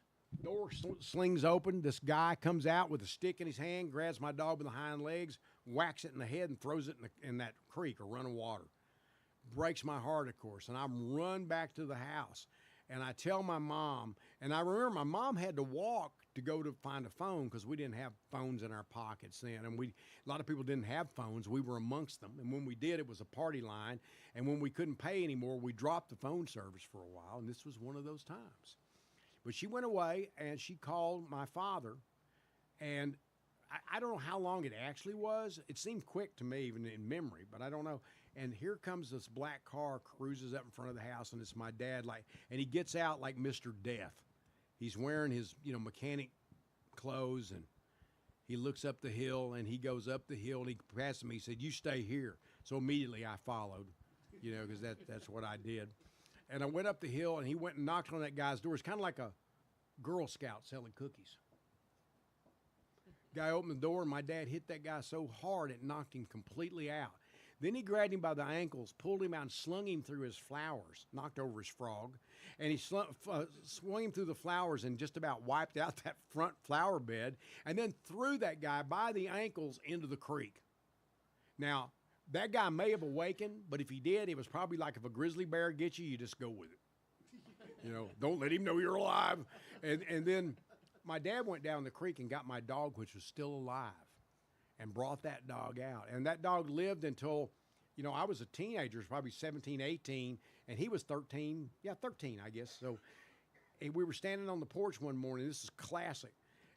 Door slings open. This guy comes out with a stick in his hand, grabs my dog by the hind legs, whacks it in the head, and throws it in that creek or run of water. Breaks my heart, of course, and I run back to the house. And I tell my mom, and I remember my mom had to walk to go to find a phone because we didn't have phones in our pockets then. And a lot of people didn't have phones. We were amongst them. And when we did, it was a party line. And when we couldn't pay anymore, we dropped the phone service for a while. And this was one of those times. But she went away and she called my father. And I don't know how long it actually was. It seemed quick to me, even in memory, but I don't know. And here comes this black car, cruises up in front of the house, and it's my dad. And he gets out like Mr. Death. He's wearing his, mechanic clothes, and he looks up the hill, and he goes up the hill, and he passes me. He said, "You stay here." So immediately I followed, because that's what I did. And I went up the hill, and he went and knocked on that guy's door. It's kind of like a Girl Scout selling cookies. Guy opened the door, and my dad hit that guy so hard it knocked him completely out. Then he grabbed him by the ankles, pulled him out, and slung him through his flowers, knocked over his frog. And he swung him through the flowers and just about wiped out that front flower bed, and then threw that guy by the ankles into the creek. Now, that guy may have awakened, but if he did, it was probably like if a grizzly bear gets you, you just go with it. Don't let him know you're alive. And then my dad went down the creek and got my dog, which was still alive, and brought that dog out. And that dog lived until, I was a teenager, probably 17, 18, and he was 13. Yeah, 13, I guess. So we were standing on the porch one morning. This is classic.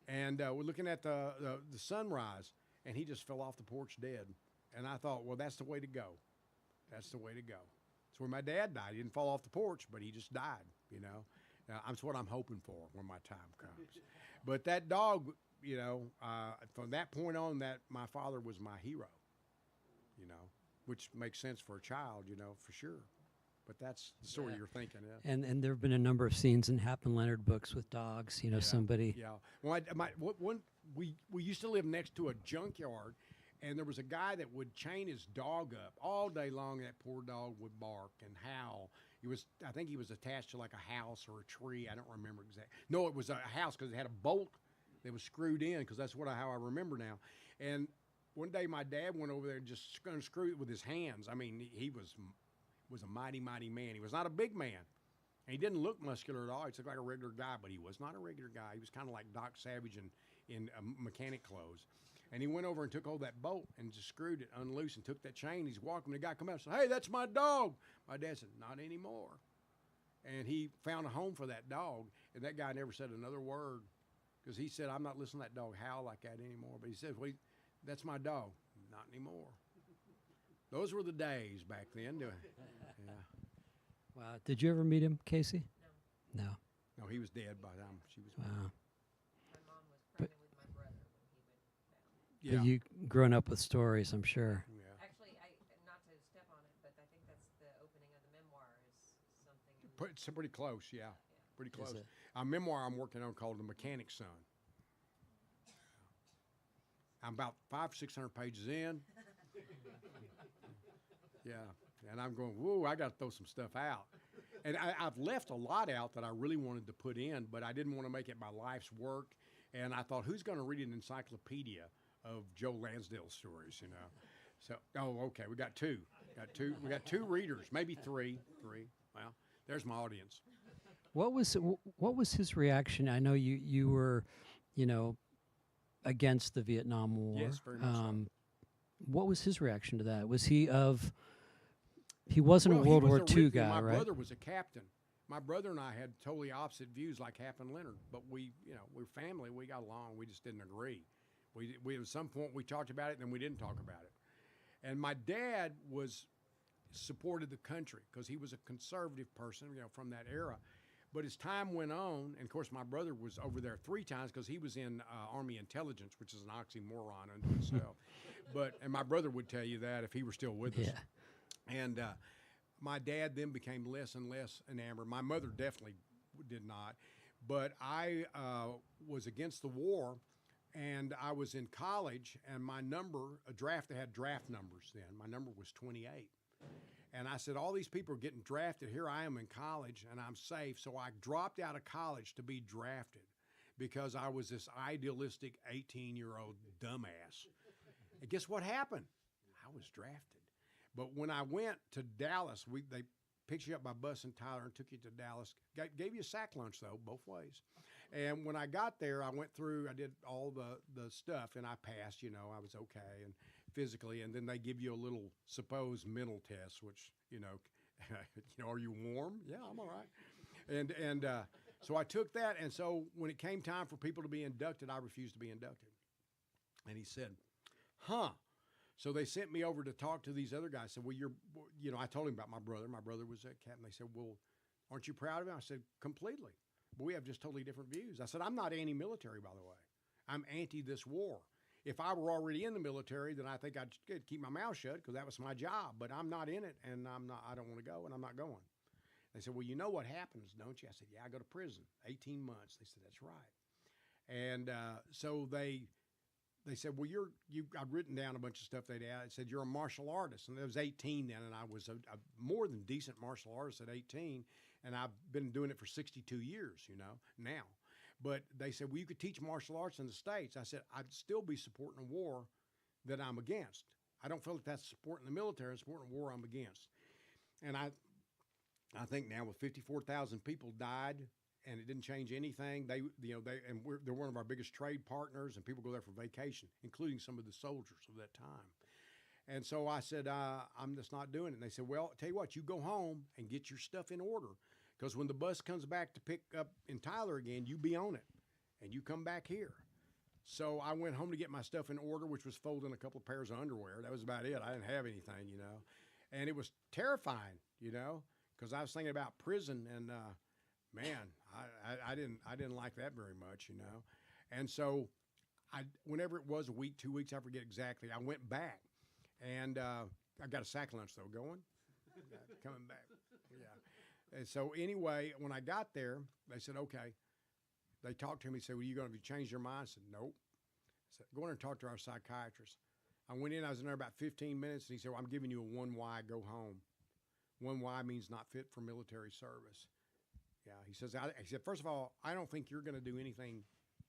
And we're looking at the sunrise, and he just fell off the porch dead. And I thought, well, that's the way to go. That's the way to go. That's where my dad died. He didn't fall off the porch, but he just died, That's what I'm hoping for when my time comes. But that dog, from that point on, that my father was my hero, which makes sense for a child, for sure. But that's the story you're thinking of. And there have been a number of scenes in Hap and Leonard books with dogs, somebody. Yeah. Well, we used to live next to a junkyard, and there was a guy that would chain his dog up all day long. That poor dog would bark and howl. I think he was attached to like a house or a tree. I don't remember exactly. No, it was a house because it had a bolt that was screwed in, because that's how I remember now. And one day my dad went over there and just unscrewed it with his hands. I mean, he was a mighty, mighty man. He was not a big man. And he didn't look muscular at all. He looked like a regular guy, but he was not a regular guy. He was kind of like Doc Savage in mechanic clothes. And he went over and took hold of that bolt and just screwed it unloose and took that chain. He's walking. The guy come out and said, "Hey, that's my dog." My dad said, "Not anymore." And he found a home for that dog. And that guy never said another word, because he said, "I'm not listening to that dog howl like that anymore." But he said, "Well, that's my dog." Not anymore. Those were the days back then. Yeah. Wow. Did you ever meet him, Casey? No. No, he was dead by the time she was. Wow. My mom was pregnant with my brother when he went down. Yeah. But you grown up with stories, I'm sure. Yeah. Actually, not to step on it, but I think that's the opening of the memoir is something. It's pretty close, yeah. Pretty close. it? A memoir I'm working on called The Mechanic's Son. I'm about 500-600 pages in. Yeah, and I'm going, whoa, I got to throw some stuff out. And I've left a lot out that I really wanted to put in, but I didn't want to make it my life's work. And I thought, who's going to read an encyclopedia of Joe Lansdale stories, So, okay, we got two. We got two readers, maybe three. Well, there's my audience. What was his reaction? I know you were, against the Vietnam War. Yes, very much so. What was his reaction to that? Was he wasn't a World War II guy, my right? My brother was a captain. My brother and I had totally opposite views, like Hap and Leonard. But we're family. We got along. We just didn't agree. We at some point we talked about it, and then we didn't talk about it. And my dad supported the country because he was a conservative person, from that era. But as time went on, and of course my brother was over there 3 times because he was in Army intelligence, which is an oxymoron unto itself. And my brother would tell you that if he were still with us. Yeah. And my dad then became less and less enamored. My mother definitely did not. But I was against the war, and I was in college, and my number, they had draft numbers then. My number was 28. And I said, all these people are getting drafted. Here I am in college, and I'm safe. So I dropped out of college to be drafted. because I was this idealistic 18-year-old dumbass. And guess what happened? I was drafted. But when I went to Dallas, they picked you up by bus in Tyler and took you to Dallas. Gave you a sack lunch, though, both ways. And when I got there, I went through, I did all the stuff, and I passed, you know, I was okay and physically. And then they give you a little supposed mental test, which, you know, are you warm? Yeah, I'm all right. And so I took that. And so when it came time for people to be inducted, I refused to be inducted. And he said, huh. So they sent me over to talk to these other guys. I said, well, I told him about my brother. My brother was a captain. They said, well, aren't you proud of him? I said, completely. But we have just totally different views. I said, I'm not anti-military, by the way. I'm anti this war. If I were already in the military, then I think I'd keep my mouth shut because that was my job. But I'm not in it, and I don't want to go, and I'm not going. They said, well, you know what happens, don't you? I said, yeah, I go to prison, 18 months. They said, that's right. And so they said, well, I've written down a bunch of stuff they'd add. It said, you're a martial artist. And I was 18 then, and I was a more than decent martial artist at 18. And I've been doing it for 62 years, now. But they said, well, you could teach martial arts in the States. I said, I'd still be supporting a war that I'm against. I don't feel like that's supporting the military, it's supporting a war I'm against. And I think now with 54,000 people died, and it didn't change anything. They're one of our biggest trade partners, and people go there for vacation, including some of the soldiers of that time. And so I said, I'm just not doing it. And they said, well, I'll tell you what, you go home and get your stuff in order, because when the bus comes back to pick up in Tyler again, you be on it, and you come back here. So I went home to get my stuff in order, which was folding a couple of pairs of underwear. That was about it. I didn't have anything, And it was terrifying, because I was thinking about prison, and man, I didn't like that very much, And so whenever it was, a week, 2 weeks, I forget exactly, I went back. And I got a sack lunch, though, going. Coming back. Yeah. And so anyway, when I got there, they said, okay. They talked to me, said, well, you going to change your mind? I said, nope. I said, go in and talk to our psychiatrist. I went in, I was in there about 15 minutes, and he said, well, I'm giving you a 1Y, go home. 1Y means not fit for military service. Yeah, he said, first of all, I don't think you're going to do anything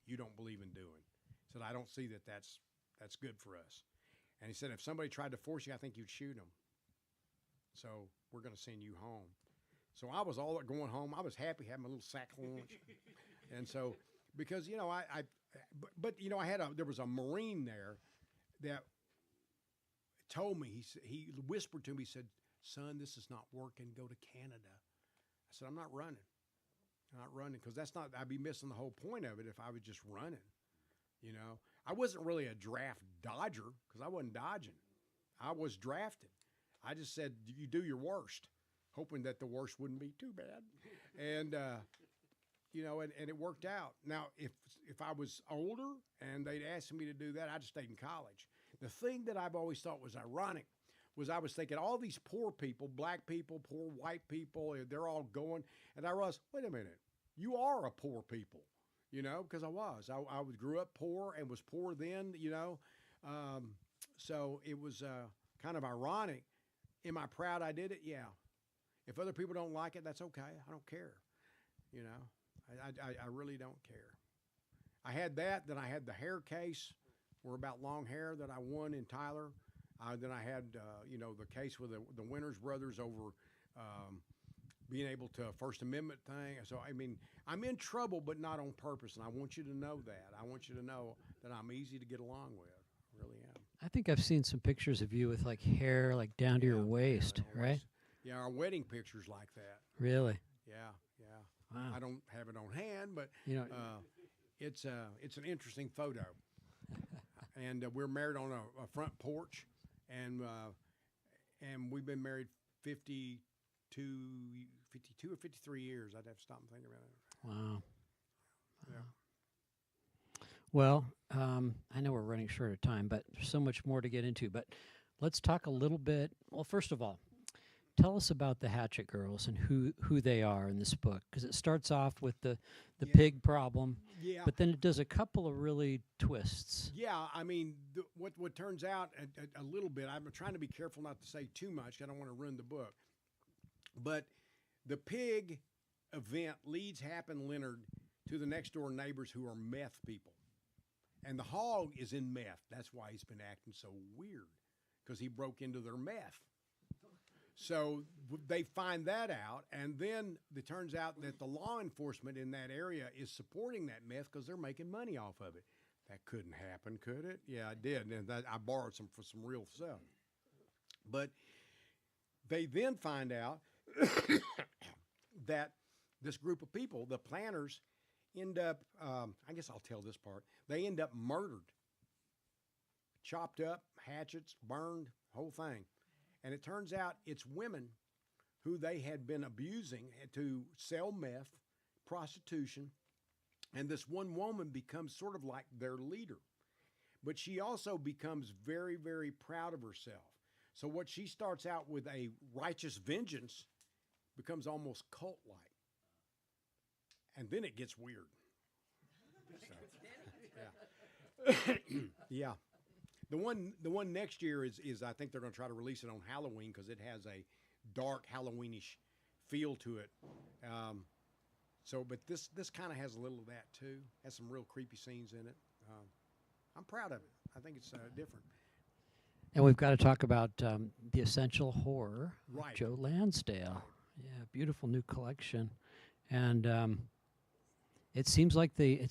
you don't believe in doing. He said, I don't see that that's good for us. And he said, if somebody tried to force you, I think you'd shoot them. So we're going to send you home. So I was all going home. I was happy having a little sack lunch. And so, because, there was a Marine there that told me, he whispered to me, he said, son, this is not working. Go to Canada. I said, I'm not running. Because I'd be missing the whole point of it if I was just running. I wasn't really a draft dodger because I wasn't dodging. I was drafted. I just said, you do your worst, hoping that the worst wouldn't be too bad. And, and it worked out. Now, if I was older and they'd asked me to do that, I'd have stayed in college. The thing that I've always thought was ironic was I was thinking all these poor people, black people, poor white people, they're all going. And I realized, wait a minute, you are a poor people. Because I was. I grew up poor and was poor then, So it was kind of ironic. Am I proud I did it? Yeah. If other people don't like it, that's okay. I don't care. I really don't care. I had that. Then I had the hair case, where about long hair that I won in Tyler. Then I had, the case with the Winters brothers over being able to First Amendment thing. So, I'm in trouble, but not on purpose, and I want you to know that. I want you to know that I'm easy to get along with. I really am. I think I've seen some pictures of you with, like, hair, like, down to your waist, right? Yeah, our wedding picture's like that. Really? Yeah. Wow. I don't have it on hand, but it's an interesting photo. And we're married on a front porch, and we've been married 52 or 53 years. I'd have to stop and think about it. Wow. Yeah. Well, I know we're running short of time, but there's so much more to get into. But let's talk a little bit. Well, first of all, tell us about the Hatchet Girls and who they are in this book, because it starts off with the pig problem, but then it does a couple of really twists. Yeah, what turns out a little bit, I'm trying to be careful not to say too much. I don't want to ruin the book. But the pig event leads Hap and Leonard to the next door neighbors who are meth people. And the hog is in meth. That's why he's been acting so weird, because he broke into their meth. So they find that out, and then it turns out that the law enforcement in that area is supporting that meth because they're making money off of it. That couldn't happen, could it? Yeah, it did. And I borrowed some for some real stuff. But they then find out that this group of people, the planners, end up, I guess I'll tell this part, they end up murdered, chopped up, hatchets, burned, whole thing. And it turns out it's women who they had been abusing to sell meth, prostitution, and this one woman becomes sort of like their leader. But she also becomes very, very proud of herself. So what she starts out with, a righteous vengeance, becomes almost cult-like. And then it gets weird. So, yeah. Yeah. The one next year is I think they're going to try to release it on Halloween because it has a dark Halloweenish feel to it. But this kind of has a little of that too. Has some real creepy scenes in it. I'm proud of it. I think it's different. And we've got to talk about the Essential Horror, Right. Joe Lansdale. Yeah, beautiful new collection, and it seems like the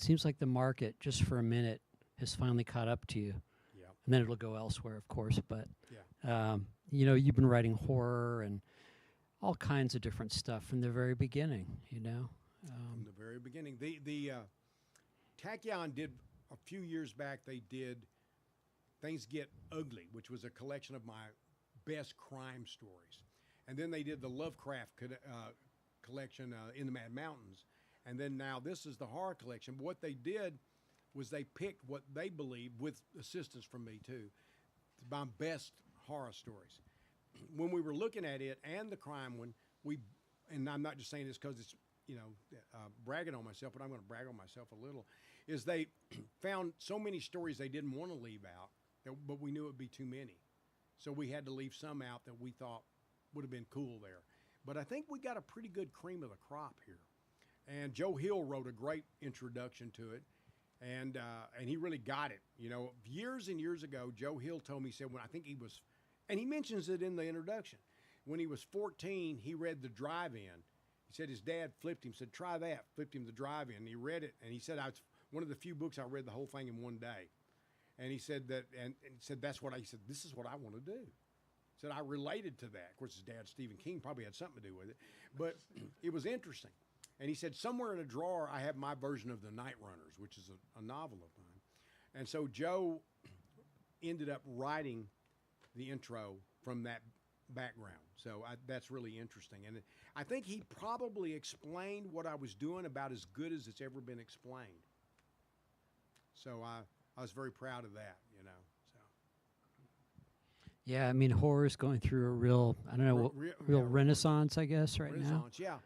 market, just for a minute, has finally caught up to you. Yeah. And then it'll go elsewhere, of course. But Yeah. You've been writing horror and all kinds of different stuff from the very beginning. From the very beginning, the Tachyon did a few years back. They did Things Get Ugly, which was a collection of my best crime stories, and then they did the Lovecraft collection, In the Mad Mountains, and then now this is the horror collection. But what they did was they picked what they believed, with assistance from me too, my best horror stories. When we were looking at it and the crime one, and I'm not just saying this because it's bragging on myself, but I'm going to brag on myself a little, is they found so many stories they didn't want to leave out, but we knew it would be too many. So we had to leave some out that we thought would have been cool there. But I think we got a pretty good cream of the crop here. And Joe Hill wrote a great introduction to it, and he really got it. Years and years ago, Joe Hill told me, he said, when I think he was, and he mentions it in the introduction, when he was 14, he read The Drive-In. He said his dad flipped him, said, try that, flipped him The Drive-In. And he read it, and he said, it's one of the few books I read the whole thing in one day. And he said that, and he said, he said, this is what I want to do. He said, I related to that. Of course, his dad, Stephen King, probably had something to do with it, but it was interesting. And he said, somewhere in a drawer, I have my version of The Night Runners, which is a novel of mine. And so Joe ended up writing the intro from that background. So that's really interesting. And I think he probably explained what I was doing about as good as it's ever been explained. So I was very proud of that, So. Yeah, I mean, horror is going through a real, I don't know, real renaissance, I guess, right now. Yeah.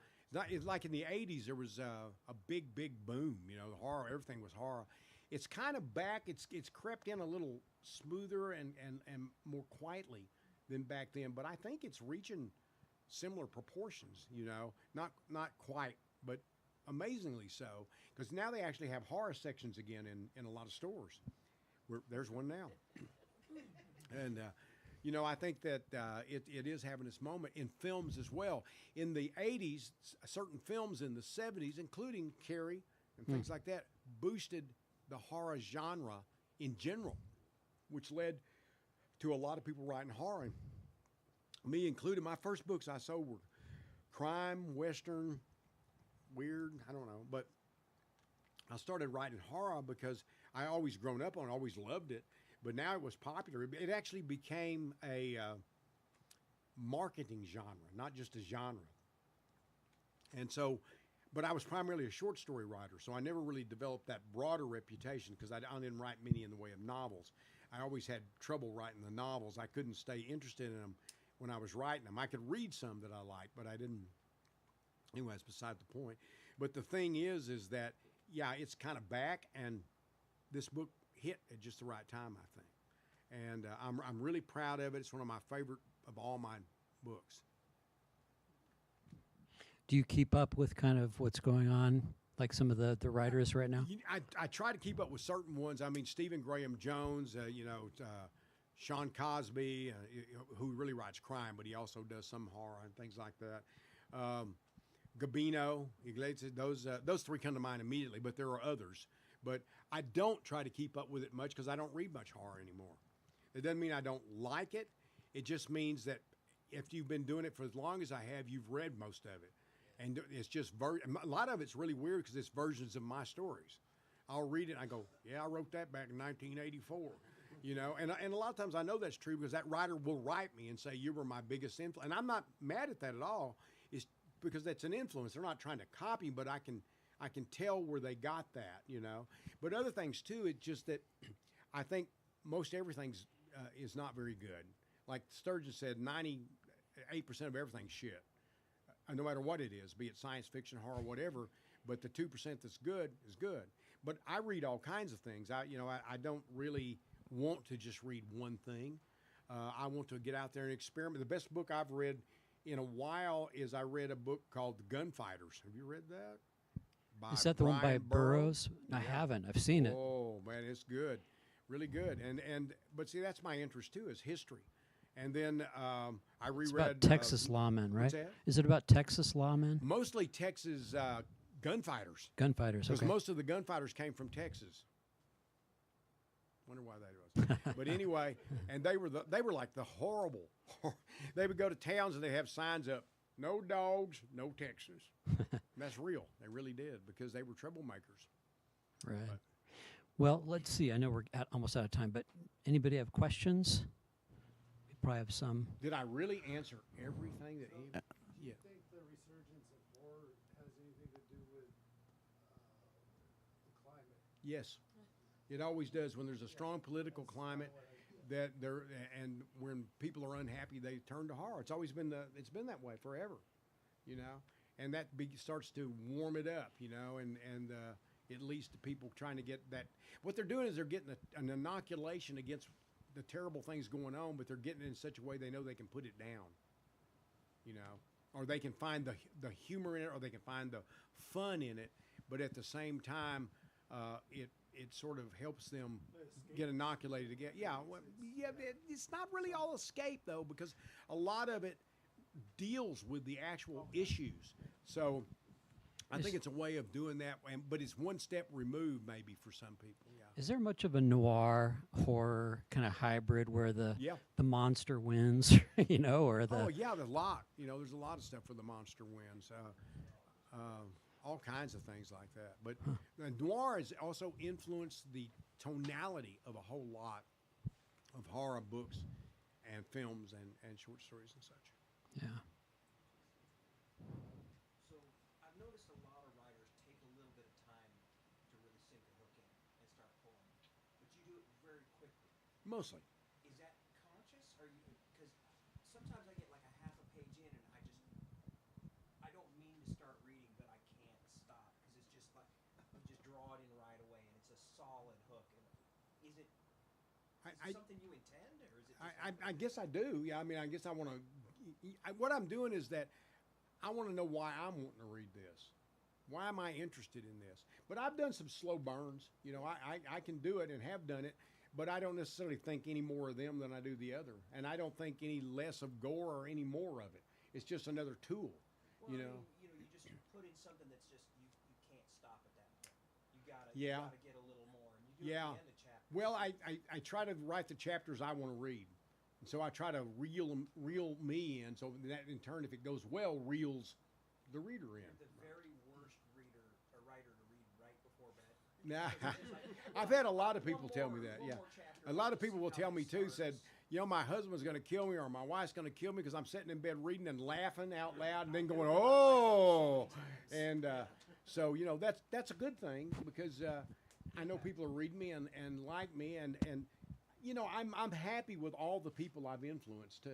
It's like in the 80s, there was a big boom, the horror, everything was horror. It's kind of back, it's crept in a little smoother and more quietly than back then, but I think it's reaching similar proportions, not quite, but amazingly so, because now they actually have horror sections again in a lot of stores. There's one now. And, I think that it is having its moment in films as well. In the 80s, certain films in the 70s, including Carrie and things like that, boosted the horror genre in general, which led to a lot of people writing horror. Me included. My first books I sold were crime, Western, weird, I don't know. But I started writing horror because I always grown up on it, always loved it. But now it was popular. It actually became a marketing genre, not just a genre. And so, but I was primarily a short story writer, so I never really developed that broader reputation because I didn't write many in the way of novels. I always had trouble writing the novels. I couldn't stay interested in them when I was writing them. I could read some that I liked, but I didn't. Anyway, that's beside the point. But the thing is that, yeah, it's kind of back, and this book hit at just the right time, I think. And I'm really proud of it. It's one of my favorite of all my books. Do you keep up with kind of what's going on Like some of the writers right now? I try to keep up with certain ones. I mean, Stephen Graham Jones, Sean Cosby, who really writes crime, but he also does some horror and things like that. Gabino, Iglesias, those three come to mind immediately, but there are others. But I don't try to keep up with it much because I don't read much horror anymore. It doesn't mean I don't like it. It just means that if you've been doing it for as long as I have, you've read most of it. And it's just, a lot of it's really weird because it's versions of my stories. I'll read it and I go, yeah, I wrote that back in 1984. And a lot of times I know that's true because that writer will write me and say, you were my biggest influence. And I'm not mad at that at all. It's because that's an influence. They're not trying to copy, but I can tell where they got that, But other things too, it's just that I think most everything's is not very good. Like Sturgeon said, 98% of everything's shit. No matter what it is, be it science fiction, horror, whatever, but the 2% that's good is good. But I read all kinds of things. I don't really want to just read one thing. I want to get out there and experiment. The best book I've read in a while is I read a book called The Gunfighters. Have you read that? Is that the one by Brian Burroughs? I Yeah. haven't. I've seen it. Oh man, it's good, really good. But see, that's my interest too, is history. And then I reread It's about Texas lawmen, right? that? Is it about Texas lawmen? Mostly Texas gunfighters, Gunfighters, because okay. most of the gunfighters came from Texas. Wonder why that was. But anyway, and they were like the horrible. They would go to towns and they have signs up, no dogs, no Texans. That's real. They really did because they were troublemakers. Right. But- Well, let's see. I know we're almost out of time, but anybody have questions? We probably have some. Did I really answer everything that he? Do Yeah. you think the resurgence of war has anything to do with the climate? Yes, it always does. When there's a strong political climate, that there and when people are unhappy, they turn to horror. It's always been it's been that way forever, and that starts to warm it up, and it leads to people trying to get that. What they're doing is they're getting an inoculation against the terrible things going on, but they're getting it in such a way they know they can put it down, or they can find the humor in it, or they can find the fun in it, but at the same time, it sort of helps them get inoculated again. Yeah, it's not really all escape though, because a lot of it deals with the actual issues. So I think it's a way of doing that, but it's one step removed maybe for some people. Yeah. Is there much of a noir horror kind of hybrid where the Yeah. the monster wins, or the Oh yeah, there's a lot. There's a lot of stuff for the monster wins. All kinds of things like that. But noir has also influenced the tonality of a whole lot of horror books and films and short stories and such. yeah. So I've noticed a lot of writers take a little bit of time to really sink a hook in and start pulling, but you do it very quickly. Mostly. Is that conscious? Or you? Because sometimes I get like a half a page in and I don't mean to start reading, but I can't stop because it's just like you just draw it in right away and it's a solid hook. And is it something you intend, or is it? Just I guess I do. Yeah, I mean, I guess I want to. What I'm doing is that I want to know why I'm wanting to read this. Why am I interested in this? But I've done some slow burns. I can do it and have done it, but I don't necessarily think any more of them than I do the other. And I don't think any less of gore or any more of it. It's just another tool. well, you I know. mean, you just put in something that's just you can't stop at that point. You Yeah. gotta get a little more, and you do it Yeah. at the end of chapter. Well, I try to write the chapters I want to read. And so I try to reel me in. So that in turn, if it goes well, reels the reader in. You're the very worst writer to read right before bed. Nah, Because it's like, I've had a lot of people tell me that. one Yeah, more chapter, a lot of let's people see will how tell this me too. starts. Said, my husband's going to kill me or my wife's going to kill me because I'm sitting in bed reading and laughing out loud and then going, oh, and so that's a good thing because I know people are reading me and like me and I'm happy with all the people I've influenced too.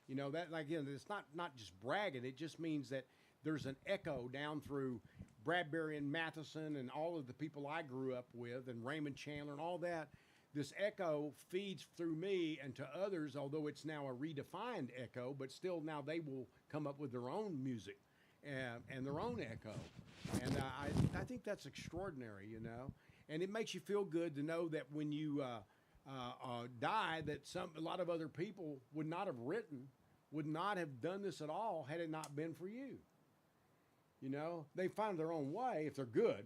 That again, it's not just bragging. It just means that there's an echo down through Bradbury and Matheson and all of the people I grew up with and Raymond Chandler and all that. This echo feeds through me and to others, although it's now a redefined echo, but still now they will come up with their own music. and their own echo. And I think that's extraordinary, you know. And it makes you feel good to know that when you die, that a lot of other people would not have done this at all had it not been for you. You know, they find their own way if they're good,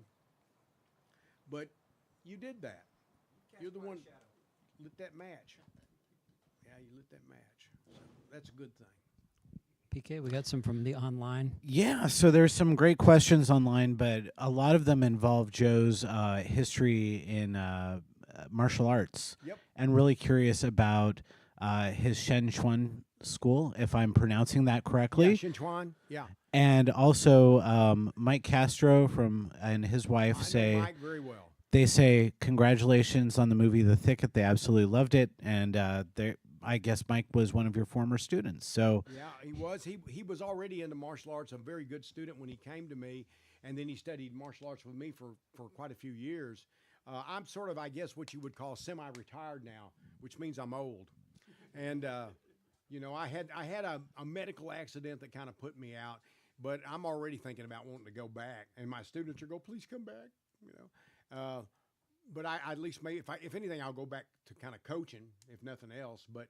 but you did that. You're the one lit that match. Yeah, you lit that match. So that's a good thing. PK, we got some from the online. Yeah, so there's some great questions online, but a lot of them involve Joe's history in martial arts. Yep. And really curious about his Shen Chuan school, if I'm pronouncing that correctly. Yeah, Shinchuan. Yeah. And also Mike Castro and his wife I know Mike very well. they say congratulations on the movie The Thicket. They absolutely loved it, and I guess Mike was one of your former students. So Yeah, he was. He was already into martial arts, a very good student when he came to me, and then he studied martial arts with me for quite a few years. I'm sort of, I guess, what you would call semi-retired now, which means I'm old. And you know, I had a medical accident that kind of put me out, but I'm already thinking about wanting to go back. And my students are go, please come back. You know, but I at least if anything, I'll go back to kind of coaching, if nothing else. But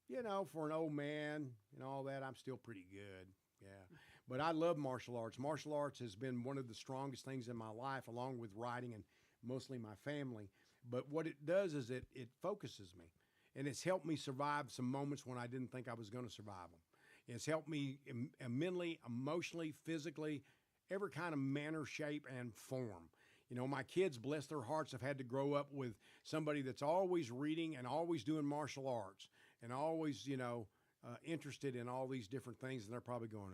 you know, for an old man and all that, I'm still pretty good. Yeah. But I love martial arts. Martial arts has been one of the strongest things in my life, along with writing and mostly my family. But what it does is it focuses me. And it's helped me survive some moments when I didn't think I was going to survive them. It's helped me mentally, emotionally, physically, every kind of manner, shape, and form. You know, my kids, bless their hearts, have had to grow up with somebody that's always reading and always doing martial arts and always, you know, interested in all these different things. And they're probably going,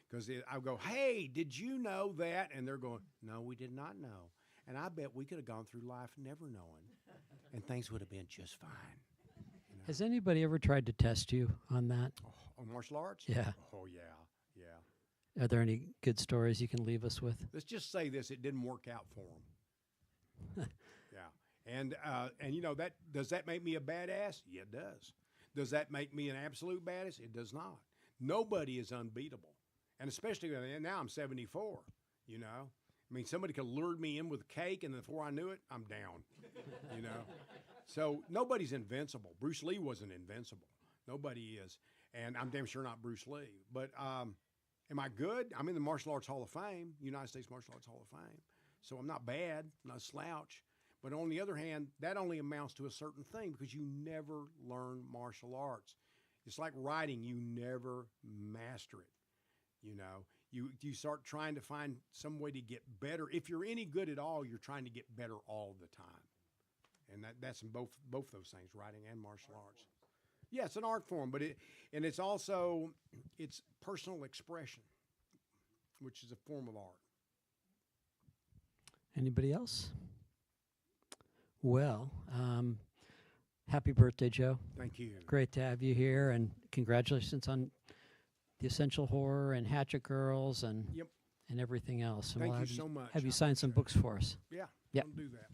because I go, hey, did you know that? And they're going, no, we did not know. And I bet we could have gone through life never knowing, and things would have been just fine. You know? Has anybody ever tried to test you on that? On martial arts? Yeah. Oh, yeah, yeah. Are there any good stories you can leave us with? Let's just say this: it didn't work out for them. Yeah, and you know that does that make me a badass? Yeah, it does. Does that make me an absolute badass? It does not. Nobody is unbeatable, and especially now I'm 74. You know. I mean, somebody could lure me in with cake, and before I knew it, I'm down, you know. So nobody's invincible. Bruce Lee wasn't invincible. Nobody is. And I'm damn sure not Bruce Lee. But am I good? I'm in the Martial Arts Hall of Fame, United States Martial Arts Hall of Fame. So I'm not bad, I'm not a slouch. But on the other hand, that only amounts to a certain thing because you never learn martial arts. It's like writing. You never master it, you know. You start trying to find some way to get better. If you're any good at all, you're trying to get better all the time. And that's in both those things, writing and martial arts. Yeah, it's an art form, but it's also it's personal expression, which is a form of art. Anybody else? Well, happy birthday, Joe. Thank you. Great to have you here, and congratulations on the Essential Horror and Hatchet Girls and Yep. and everything else. And Thank we'll you have so much. Have you I signed some appreciate books for us? Yeah, Yep. I'll do that.